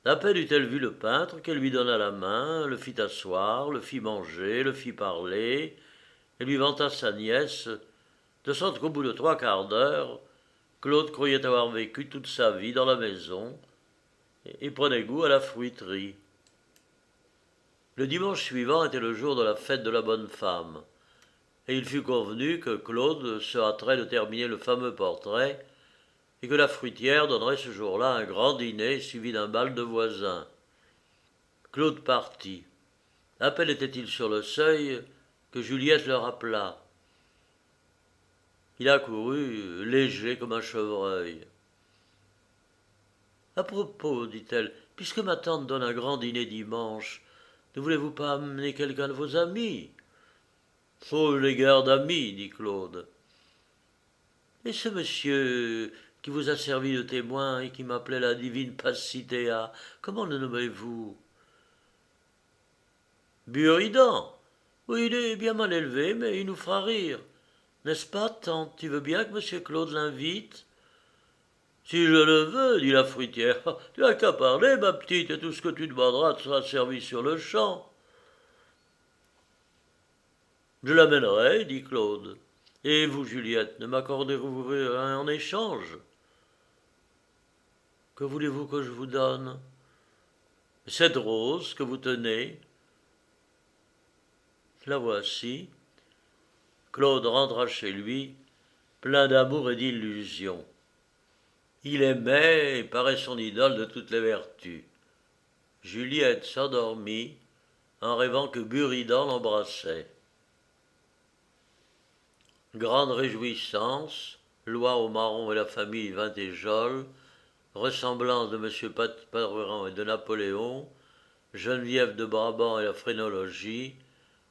À peine eut-elle vu le peintre qu'elle lui donna la main, le fit asseoir, le fit manger, le fit parler, et lui vanta sa nièce, de sorte qu'au bout de 3/4 d'heure, Claude croyait avoir vécu toute sa vie dans la maison et prenait goût à la fruiterie. Le dimanche suivant était le jour de la fête de la bonne femme, et il fut convenu que Claude se hâterait de terminer le fameux portrait et que la fruitière donnerait ce jour-là un grand dîner suivi d'un bal de voisins. Claude partit. À peine était-il sur le seuil que Juliette le rappela. Il accourut, léger comme un chevreuil. À propos, dit-elle, puisque ma tante donne un grand dîner dimanche, ne voulez-vous pas amener quelqu'un de vos amis? Oh, les guerres d'amis, dit Claude. Et ce monsieur qui vous a servi de témoin et qui m'appelait la divine Passidéa, comment le nommez-vous? Buridan. Oui, il est bien mal élevé, mais il nous fera rire. N'est-ce pas, tante? Tu veux bien que monsieur Claude l'invite? Si je le veux, dit la fruitière. Tu n'as qu'à parler, ma petite, et tout ce que tu demanderas te sera servi sur le champ. Je l'amènerai, dit Claude. Et vous, Juliette, ne m'accorderez-vous rien en échange? Que voulez-vous que je vous donne? Cette rose que vous tenez. La voici. Claude rentra chez lui, plein d'amour et d'illusion. Il aimait et paraît son idole de toutes les vertus. Juliette s'endormit en rêvant que Buridan l'embrassait. Grande réjouissance, Loi au marron et la famille vint et Jolle, ressemblance de M. Patruran et de Napoléon, Geneviève de Brabant et la phrénologie,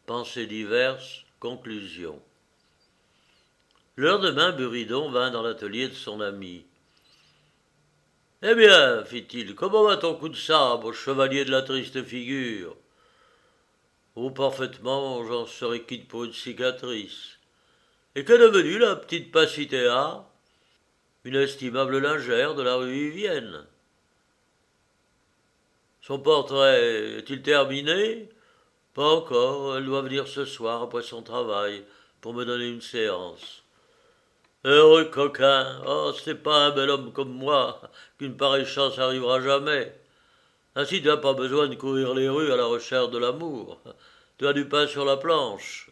pensées diverses, conclusion. Le lendemain, Buridan vint dans l'atelier de son ami. Eh bien, fit-il, comment va ton coup de sabre, chevalier de la triste figure? Oh, parfaitement, j'en serais quitte pour une cicatrice. Et qu'est devenue la petite Passidéa? Une estimable lingère de la rue Vivienne. Son portrait est-il terminé? Pas encore, elle doit venir ce soir après son travail pour me donner une séance. Heureux coquin, oh, c'est pas un bel homme comme moi qu'une pareille chance arrivera jamais. Ainsi tu n'as pas besoin de courir les rues à la recherche de l'amour. Tu as du pain sur la planche.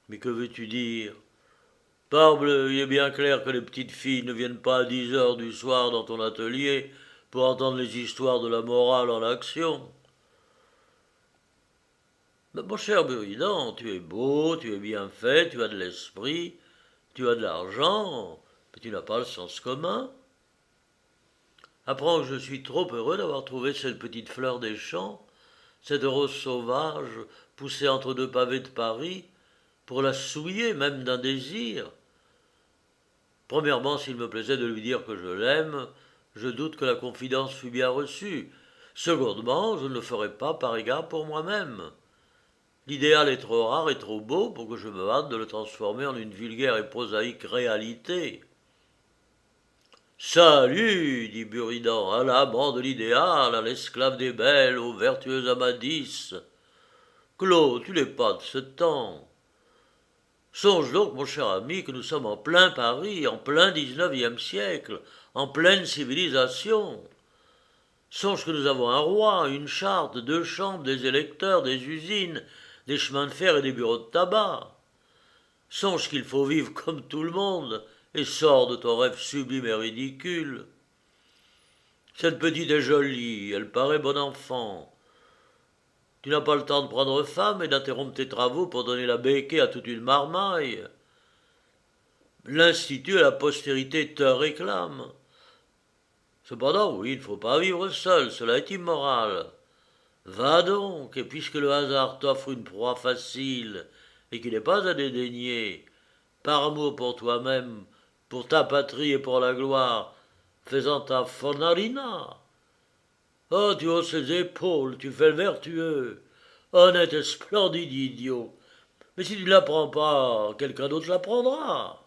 Mais que veux-tu dire? Parbleu, il est bien clair que les petites filles ne viennent pas à 10 heures du soir dans ton atelier pour entendre les histoires de la morale en action. Mais mon cher Buridan, tu es beau, tu es bien fait, tu as de l'esprit, tu as de l'argent, mais tu n'as pas le sens commun. Apprends que je suis trop heureux d'avoir trouvé cette petite fleur des champs, cette rose sauvage poussée entre deux pavés de Paris, pour la souiller même d'un désir. Premièrement, s'il me plaisait de lui dire que je l'aime, je doute que la confidence fût bien reçue. Secondement, je ne le ferais pas par égard pour moi-même. L'idéal est trop rare et trop beau pour que je me hâte de le transformer en une vulgaire et prosaïque réalité. Salut, dit Buridan, à l'amant de l'idéal, à l'esclave des belles, au vertueux Amadis. Claude, tu n'es pas de ce temps. Songe donc, mon cher ami, que nous sommes en plein Paris, en plein XIXe siècle, en pleine civilisation. Songe que nous avons un roi, une charte, deux chambres, des électeurs, des usines, des chemins de fer et des bureaux de tabac. Songe qu'il faut vivre comme tout le monde, et sors de ton rêve sublime et ridicule. Cette petite est jolie, elle paraît bon enfant. Tu n'as pas le temps de prendre femme et d'interrompre tes travaux pour donner la béquée à toute une marmaille. L'Institut et la postérité te réclament. Cependant, oui, il ne faut pas vivre seul, cela est immoral. Va donc, et puisque le hasard t'offre une proie facile, et qui n'est pas à dédaigner, par amour pour toi-même, pour ta patrie et pour la gloire, fais-en ta fornarina. Oh, tu hausses les épaules, tu fais le vertueux, honnête et splendide idiot. Mais si tu ne l'apprends pas, quelqu'un d'autre l'apprendra.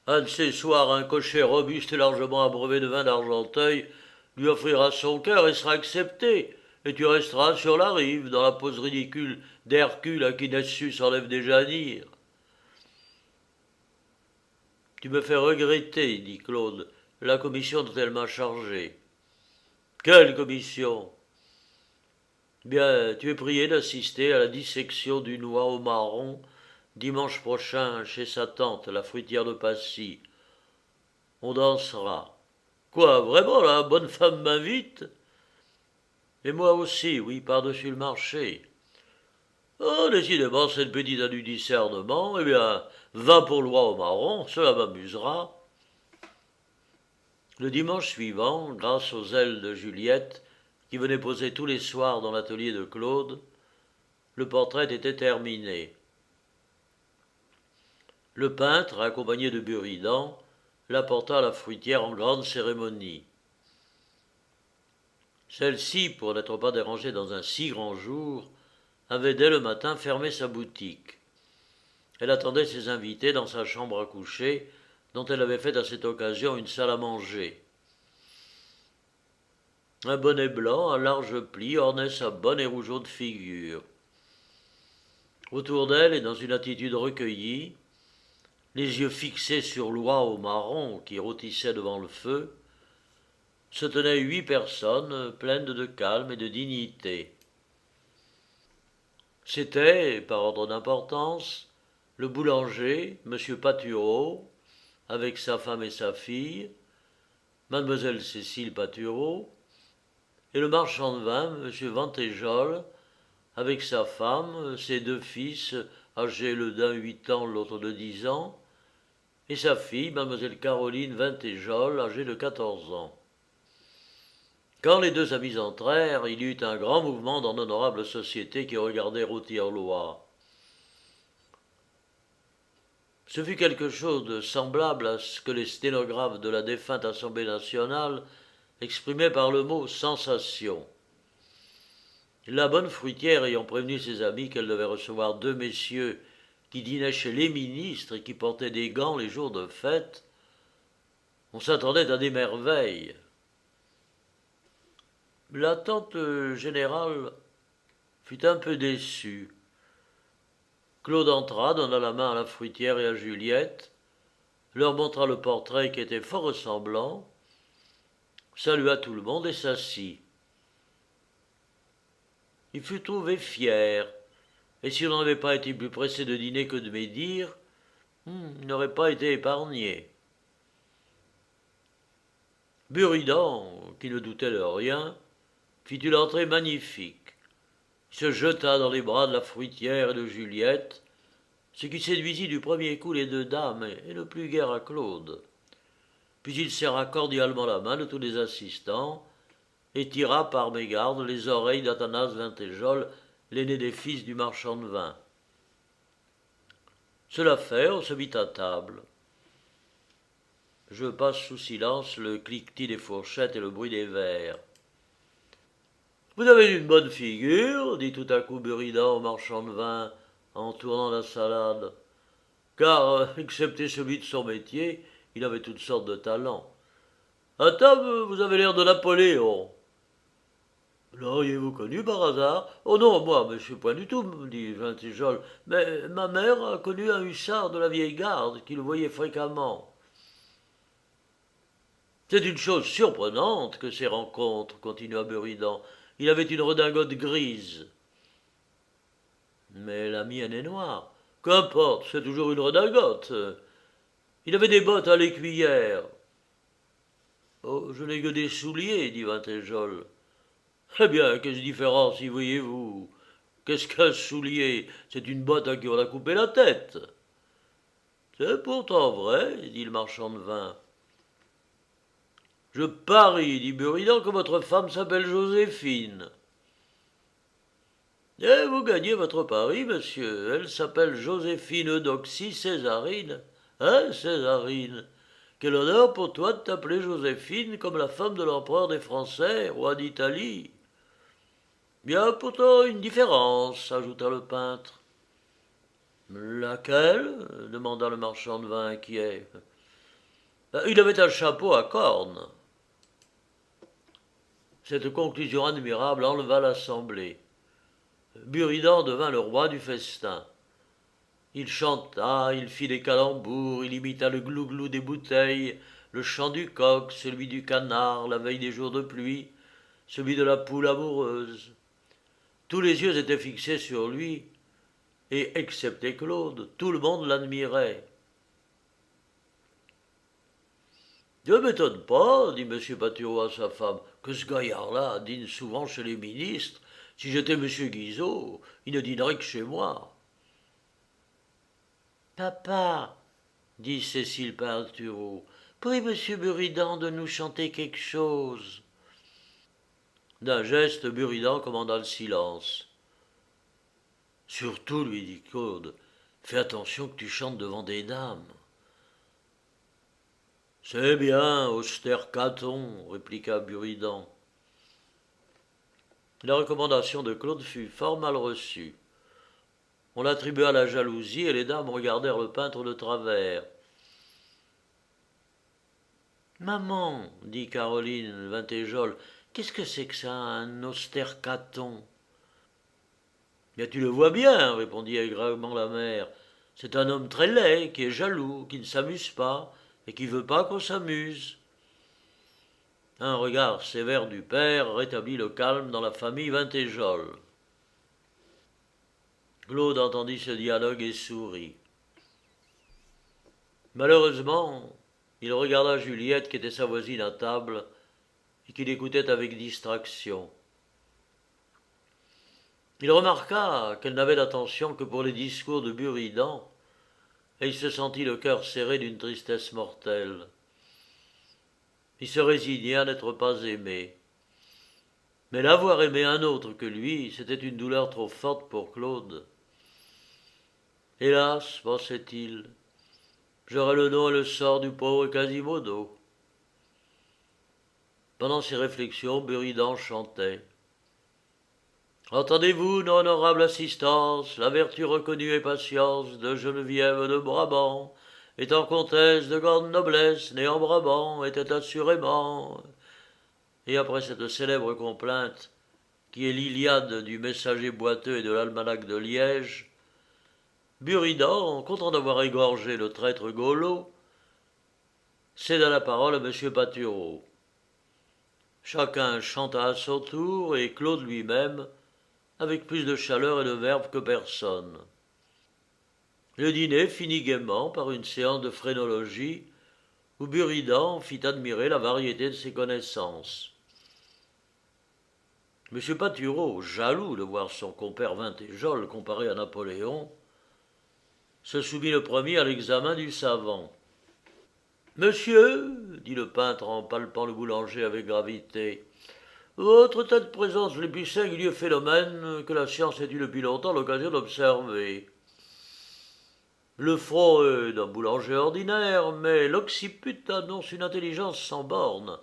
Un de ces soirs, un cocher robuste et largement abreuvé de vin d'Argenteuil lui offrira son cœur et sera accepté, et tu resteras sur la rive, dans la pose ridicule d'Hercule à qui Nessus enlève des janires. Tu me fais regretter, dit Claude, la commission dont elle m'a chargé. Quelle commission? Bien, tu es prié d'assister à la dissection d'une oie au marron dimanche prochain chez sa tante, la fruitière de Passy. On dansera. Quoi, vraiment, la bonne femme m'invite? Et moi aussi, oui, par-dessus le marché. Oh, décidément, cette petite a du discernement. Eh bien, va pour l'oie au marron, cela m'amusera. Le dimanche suivant, grâce aux ailes de Juliette, qui venait poser tous les soirs dans l'atelier de Claude, le portrait était terminé. Le peintre, accompagné de Buridan, l'apporta à la fruitière en grande cérémonie. Celle-ci, pour n'être pas dérangée dans un si grand jour, avait dès le matin fermé sa boutique. Elle attendait ses invités dans sa chambre à coucher, dont elle avait fait à cette occasion une salle à manger. Un bonnet blanc à larges plis ornait sa bonne et rougeaude figure. Autour d'elle, et dans une attitude recueillie, les yeux fixés sur l'oie au marron qui rôtissait devant le feu, se tenaient 8 personnes pleines de calme et de dignité. C'était, par ordre d'importance, le boulanger, M. Patureau, avec sa femme et sa fille, Mademoiselle Cécile Patureau, et le marchand de vin, M. Ventéjol, avec sa femme, ses 2 fils, âgés le d'un 8 ans, l'autre de 10 ans, et sa fille, Mademoiselle Caroline Ventéjol, âgée de 14 ans. Quand les 2 amis entrèrent, il y eut un grand mouvement dans l'honorable société qui regardait rôtir l'oie. Ce fut quelque chose de semblable à ce que les sténographes de la défunte Assemblée nationale exprimaient par le mot « sensation ». La bonne fruitière ayant prévenu ses amis qu'elle devait recevoir 2 messieurs qui dînaient chez les ministres et qui portaient des gants les jours de fête, on s'attendait à des merveilles. La tante générale fut un peu déçue. Claude entra, donna la main à la fruitière et à Juliette, leur montra le portrait qui était fort ressemblant, salua tout le monde et s'assit. Il fut trouvé fier, et si l'on n'avait pas été plus pressé de dîner que de médire, il n'aurait pas été épargné. Buridan, qui ne doutait de rien, fit une entrée magnifique. Il se jeta dans les bras de la fruitière et de Juliette, ce qui séduisit du premier coup les 2 dames et le plus guère à Claude. Puis il serra cordialement la main de tous les assistants et tira par mégarde les oreilles d'Athanas Ventéjol, l'aîné des fils du marchand de vin. Cela fait, on se mit à table. Je passe sous silence le cliquetis des fourchettes et le bruit des verres. Vous avez une bonne figure, dit tout à coup Buridan au marchand de vin, en tournant la salade, car, excepté celui de son métier, il avait toutes sortes de talents. À table, vous avez l'air de Napoléon. L'auriez-vous connu par hasard? Oh non, moi, monsieur, point du tout, me dit Vintéjol, mais ma mère a connu un hussard de la vieille garde qui le voyait fréquemment. C'est une chose surprenante que ces rencontres, continua Buridan. Il avait une redingote grise. Mais la mienne est noire. Qu'importe, c'est toujours une redingote. Il avait des bottes à l'écuyère. Oh, je n'ai que des souliers, dit Vintéjol. Eh bien, qu'est-ce différence y voyez-vous? Qu'est-ce qu'un soulier? C'est une botte à qui on a coupé la tête. C'est pourtant vrai, dit le marchand de vin. Je parie, dit Buridan, que votre femme s'appelle Joséphine. Et vous gagnez votre pari, monsieur. Elle s'appelle Joséphine Eudoxie Césarine. Hein, Césarine? Quel honneur pour toi de t'appeler Joséphine comme la femme de l'empereur des Français, roi d'Italie. Bien pourtant une différence, ajouta le peintre. Laquelle? Demanda le marchand de vin inquiet. Il avait un chapeau à cornes. Cette conclusion admirable enleva l'assemblée. Buridan devint le roi du festin. Il chanta, il fit des calembours, il imita le glouglou des bouteilles, le chant du coq, celui du canard, la veille des jours de pluie, celui de la poule amoureuse. Tous les yeux étaient fixés sur lui, et, excepté Claude, tout le monde l'admirait. Ne m'étonne pas, dit M. Patureau à sa femme, que ce gaillard-là dîne souvent chez les ministres. Si j'étais M. Guizot, il ne dînerait que chez moi. Papa, dit Cécile Patureau, prie M. Buridan de nous chanter quelque chose. D'un geste, Buridan commanda le silence. Surtout, lui dit Claude, fais attention que tu chantes devant des dames. C'est bien, austère Caton, répliqua Buridan. La recommandation de Claude fut fort mal reçue. On l'attribua à la jalousie et les dames regardèrent le peintre de travers. Maman, dit Caroline Vintéjol, qu'est-ce que c'est que ça, un austère Caton? Bien, tu le vois bien, répondit aigrement la mère. C'est un homme très laid, qui est jaloux, qui ne s'amuse pas, et qui veut pas qu'on s'amuse. Un regard sévère du père rétablit le calme dans la famille Vintéjol. Claude entendit ce dialogue et sourit. Malheureusement, il regarda Juliette qui était sa voisine à table et qui l'écoutait avec distraction. Il remarqua qu'elle n'avait d'attention que pour les discours de Buridan, et il se sentit le cœur serré d'une tristesse mortelle. Il se résignait à n'être pas aimé. Mais l'avoir aimé un autre que lui, c'était une douleur trop forte pour Claude. Hélas, pensait-il, j'aurai le nom et le sort du pauvre Quasimodo. Pendant ces réflexions, Buridan chantait. Entendez-vous, non honorable assistance, la vertu reconnue et patience de Geneviève de Brabant, étant comtesse de grande noblesse, née en Brabant, était assurément. Et après cette célèbre complainte, qui est l'Iliade du messager boiteux et de l'almanach de Liège, Buridan, content d'avoir égorgé le traître Golo, céda la parole à M. Patureau. Chacun chanta à son tour, et Claude lui-même, avec plus de chaleur et de verve que personne. Le dîner finit gaiement par une séance de phrénologie, où Buridan fit admirer la variété de ses connaissances. M. Patureau, jaloux de voir son compère Vintéjol comparé à Napoléon, se soumit le premier à l'examen du savant. Monsieur, dit le peintre en palpant le boulanger avec gravité, votre tas de présence les plus singuliers phénomènes que la science ait eu depuis longtemps l'occasion d'observer. Le front est d'un boulanger ordinaire, mais l'occiput annonce une intelligence sans borne,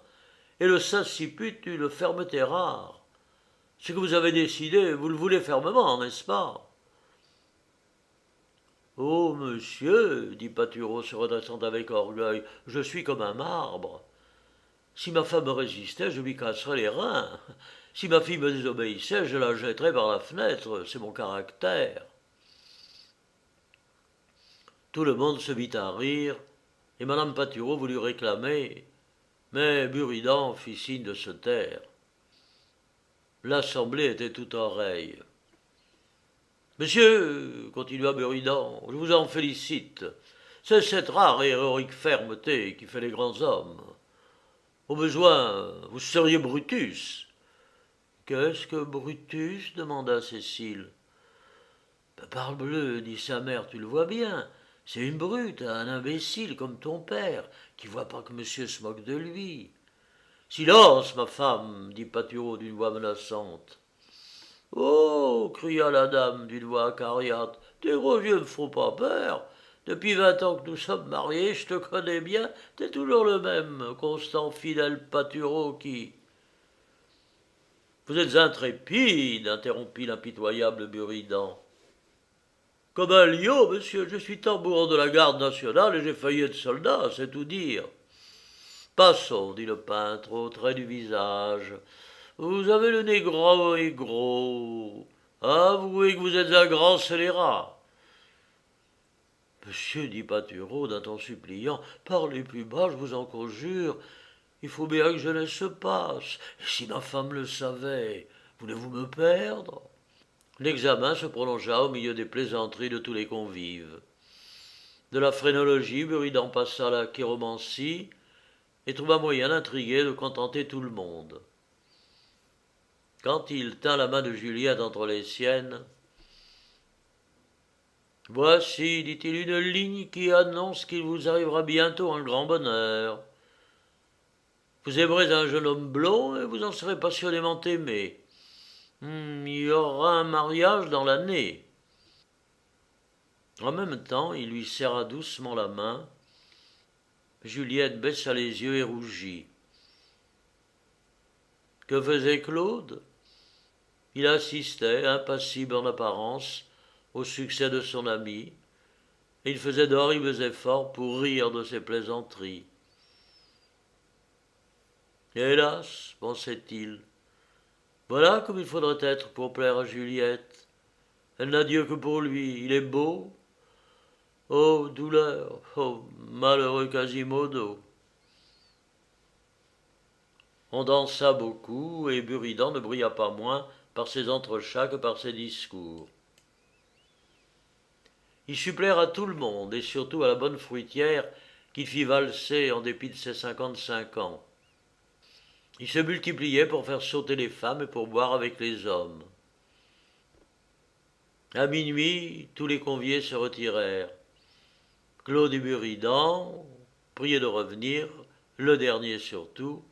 et le sinciput une fermeté rare. Ce que vous avez décidé, vous le voulez fermement, n'est-ce pas? Oh, monsieur, dit Patureau se redressant avec orgueil, je suis comme un marbre. Si ma femme résistait, je lui casserais les reins. Si ma fille me désobéissait, je la jetterais par la fenêtre. C'est mon caractère. Tout le monde se mit à rire, et madame Patureau voulut réclamer, mais Buridan fit signe de se taire. L'assemblée était toute oreille. Monsieur, continua Buridan, je vous en félicite. C'est cette rare et héroïque fermeté qui fait les grands hommes. Au besoin, vous seriez Brutus. Qu'est-ce que Brutus demanda Cécile. Parbleu, dit sa mère, tu le vois bien. C'est une brute, un imbécile comme ton père, qui voit pas que monsieur se moque de lui. Silence, ma femme, dit Patureau d'une voix menaçante. Oh, cria la dame d'une voix acariâtre, tes gros yeux me font pas peur. Depuis 20 ans que nous sommes mariés, je te connais bien, t'es toujours le même, constant, fidèle Patureau qui... Vous êtes intrépide, interrompit l'impitoyable Buridan. Comme un lion, monsieur, je suis tambourin de la garde nationale et j'ai failli être soldat, c'est tout dire. Passons, dit le peintre, au trait du visage. Vous avez le nez gros et gros. Avouez que vous êtes un grand scélérat. Monsieur, dit Patureau d'un ton suppliant, parlez plus bas, je vous en conjure. Il faut bien que jeunesse passe. Et si ma femme le savait, voulez-vous me perdre? L'examen se prolongea au milieu des plaisanteries de tous les convives. De la phrénologie, Buridan passa à la chiromancie et trouva moyen d'intriguer, de contenter tout le monde. Quand il tint la main de Juliette entre les siennes, « Voici, dit-il, une ligne qui annonce qu'il vous arrivera bientôt un grand bonheur. Vous aimerez un jeune homme blond et vous en serez passionnément aimé. Il y aura un mariage dans l'année. » En même temps, il lui serra doucement la main. Juliette baissa les yeux et rougit. Que faisait Claude? Il assistait, impassible en apparence, au succès de son ami, et il faisait d'horribles efforts pour rire de ses plaisanteries. Hélas, pensait-il, voilà comme il faudrait être pour plaire à Juliette. Elle n'a Dieu que pour lui, il est beau. Oh, douleur, oh, malheureux Quasimodo. On dansa beaucoup, et Buridan ne brilla pas moins par ses entrechats que par ses discours. Il sut plaire à tout le monde, et surtout à la bonne fruitière qui fit valser en dépit de ses 55 ans. Il se multipliait pour faire sauter les femmes et pour boire avec les hommes. À minuit, tous les conviés se retirèrent. Claude et Buridan, priés de revenir, le dernier surtout,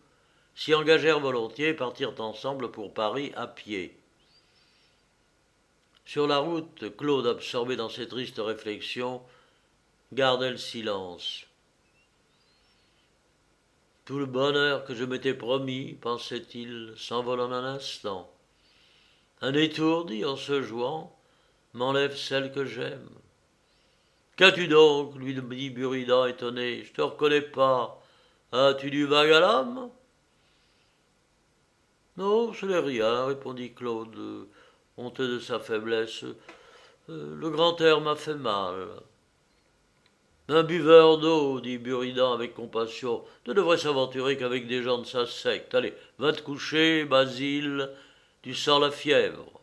s'y engagèrent volontiers et partirent ensemble pour Paris à pied. Sur la route, Claude, absorbé dans ses tristes réflexions, gardait le silence. Tout le bonheur que je m'étais promis, pensait-il, s'envole en un instant. Un étourdi en se jouant m'enlève celle que j'aime. Qu'as-tu donc? Lui dit Buridan étonné. Je te reconnais pas. As-tu du vague à l'âme? Non, ce n'est rien, répondit Claude, honteux de sa faiblesse. Le grand air m'a fait mal. Un buveur d'eau, dit Buridan avec compassion, ne devrait s'aventurer qu'avec des gens de sa secte. Allez, va te coucher, Basile, tu sens la fièvre.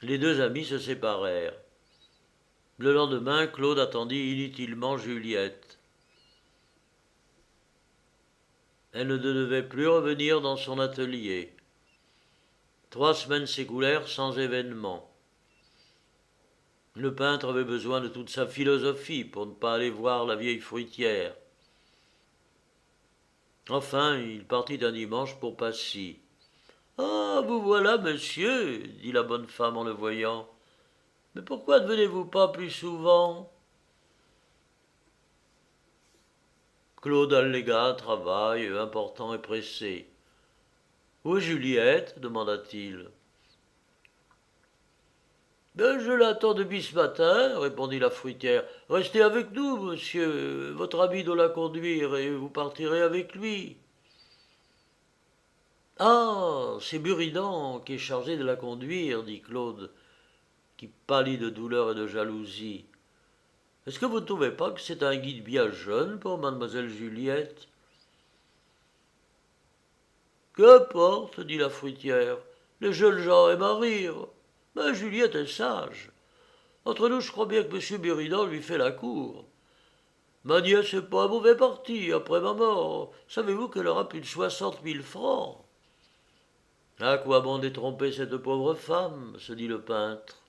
Les deux amis se séparèrent. Le lendemain, Claude attendit inutilement Juliette. Elle ne devait plus revenir dans son atelier. 3 semaines s'écoulèrent sans événement. Le peintre avait besoin de toute sa philosophie pour ne pas aller voir la vieille fruitière. Enfin, il partit un dimanche pour Passy. « Ah, vous voilà, monsieur, dit la bonne femme en le voyant. Mais pourquoi ne venez-vous pas plus souvent? Claude allégua un travail important et pressé. Où est Juliette demanda-t-il. Ben, je l'attends depuis ce matin, répondit la fruitière. Restez avec nous, monsieur. Votre ami doit la conduire et vous partirez avec lui. Ah, c'est Buridan qui est chargé de la conduire, dit Claude, qui pâlit de douleur et de jalousie. Est-ce que vous ne trouvez pas que c'est un guide bien jeune pour mademoiselle Juliette? Qu'importe, dit la fruitière. Les jeunes gens aiment à rire. Mais Juliette est sage. Entre nous, je crois bien que M. Buridan lui fait la cour. Ma nièce n'est pas un mauvais parti après ma mort. Savez-vous qu'elle aura plus de 60 000 francs? À quoi bon détromper cette pauvre femme, se dit le peintre.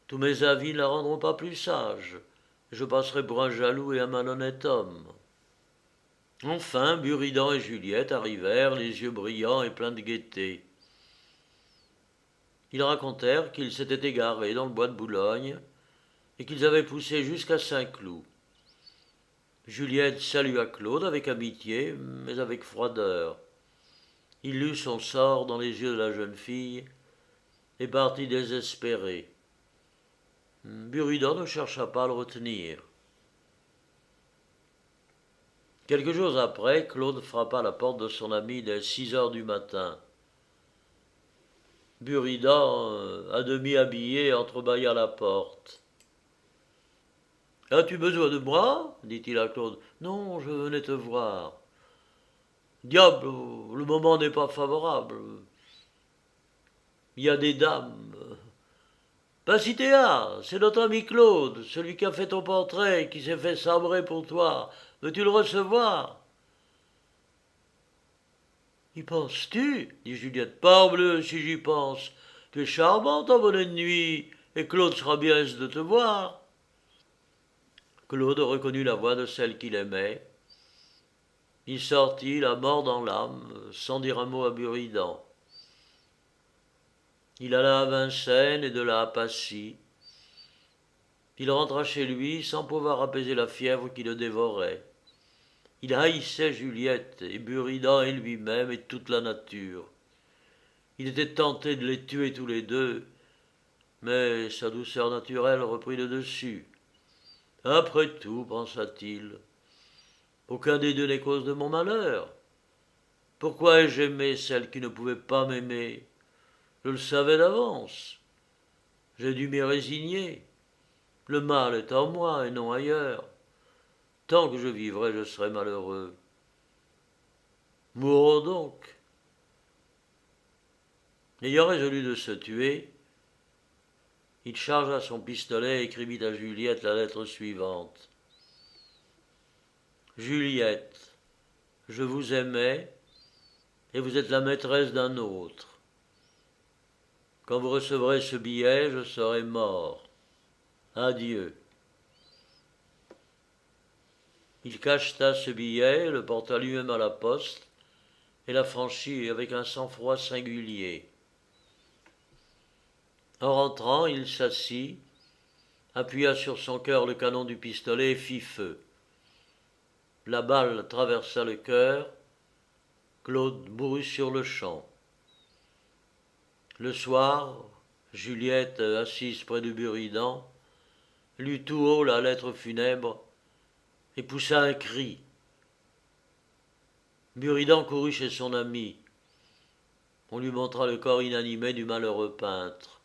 Tous mes avis ne la rendront pas plus sage. Je passerai pour un jaloux et un malhonnête homme. Enfin, Buridan et Juliette arrivèrent, les yeux brillants et pleins de gaieté. Ils racontèrent qu'ils s'étaient égarés dans le bois de Boulogne et qu'ils avaient poussé jusqu'à Saint-Cloud. Juliette salua Claude avec amitié, mais avec froideur. Il lut son sort dans les yeux de la jeune fille et partit désespéré. Buridan ne chercha pas à le retenir. Quelques jours après, Claude frappa à la porte de son ami dès 6 heures du matin. Buridan, à demi habillé, entrebâilla la porte. « As-tu besoin de moi » dit-il à Claude. « Non, je venais te voir. »« Diable, le moment n'est pas favorable. Il y a des dames. »« Pasithéa, c'est notre ami Claude, celui qui a fait ton portrait et qui s'est fait sabrer pour toi. Veux-tu le recevoir ?» « Y penses-tu » dit Juliette. « Parbleu, si j'y pense. Tu es charmante en bonnet de nuit, et Claude sera bien aise de te voir. » Claude reconnut la voix de celle qu'il aimait. Il sortit, la mort dans l'âme, sans dire un mot à Buridan. Il alla à Vincennes et de là à Passy. Il rentra chez lui sans pouvoir apaiser la fièvre qui le dévorait. Il haïssait Juliette et Buridan et lui-même et toute la nature. Il était tenté de les tuer tous les deux, mais sa douceur naturelle reprit le dessus. Après tout, pensa-t-il, aucun des deux n'est cause de mon malheur. Pourquoi ai-je aimé celle qui ne pouvait pas m'aimer? Je le savais d'avance. J'ai dû m'y résigner. Le mal est en moi et non ailleurs. Tant que je vivrai, je serai malheureux. Mourons donc. Ayant résolu de se tuer, il chargea son pistolet et écrivit à Juliette la lettre suivante. Juliette, je vous aimais et vous êtes la maîtresse d'un autre. Quand vous recevrez ce billet, je serai mort. Adieu. Il cacheta ce billet, le porta lui-même à la poste et la franchit avec un sang-froid singulier. En rentrant, il s'assit, appuya sur son cœur le canon du pistolet et fit feu. La balle traversa le cœur. Claude mourut sur le champ. Le soir, Juliette, assise près de Buridan, lut tout haut la lettre funèbre et poussa un cri. Buridan courut chez son ami. On lui montra le corps inanimé du malheureux peintre.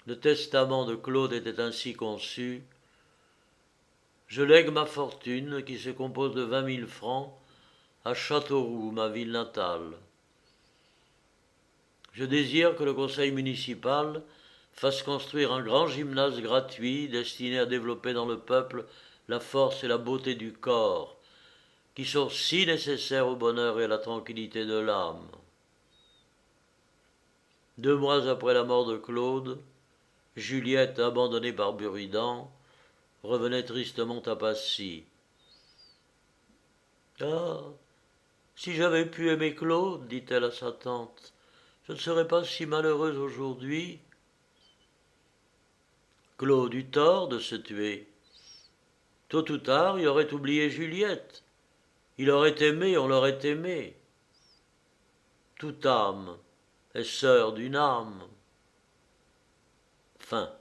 Le testament de Claude était ainsi conçu. Je lègue ma fortune, qui se compose de 20 000 francs, à Châteauroux, ma ville natale. Je désire que le conseil municipal fasse construire un grand gymnase gratuit destiné à développer dans le peuple la force et la beauté du corps, qui sont si nécessaires au bonheur et à la tranquillité de l'âme. 2 mois après la mort de Claude, Juliette, abandonnée par Buridan, revenait tristement à Passy. « Ah, si j'avais pu aimer Claude, dit-elle à sa tante, je ne serais pas si malheureuse aujourd'hui. » Claude eut tort de se tuer. Tôt ou tard, il aurait oublié Juliette. Il aurait aimé, on l'aurait aimé. toute âme est sœur d'une âme. Fin.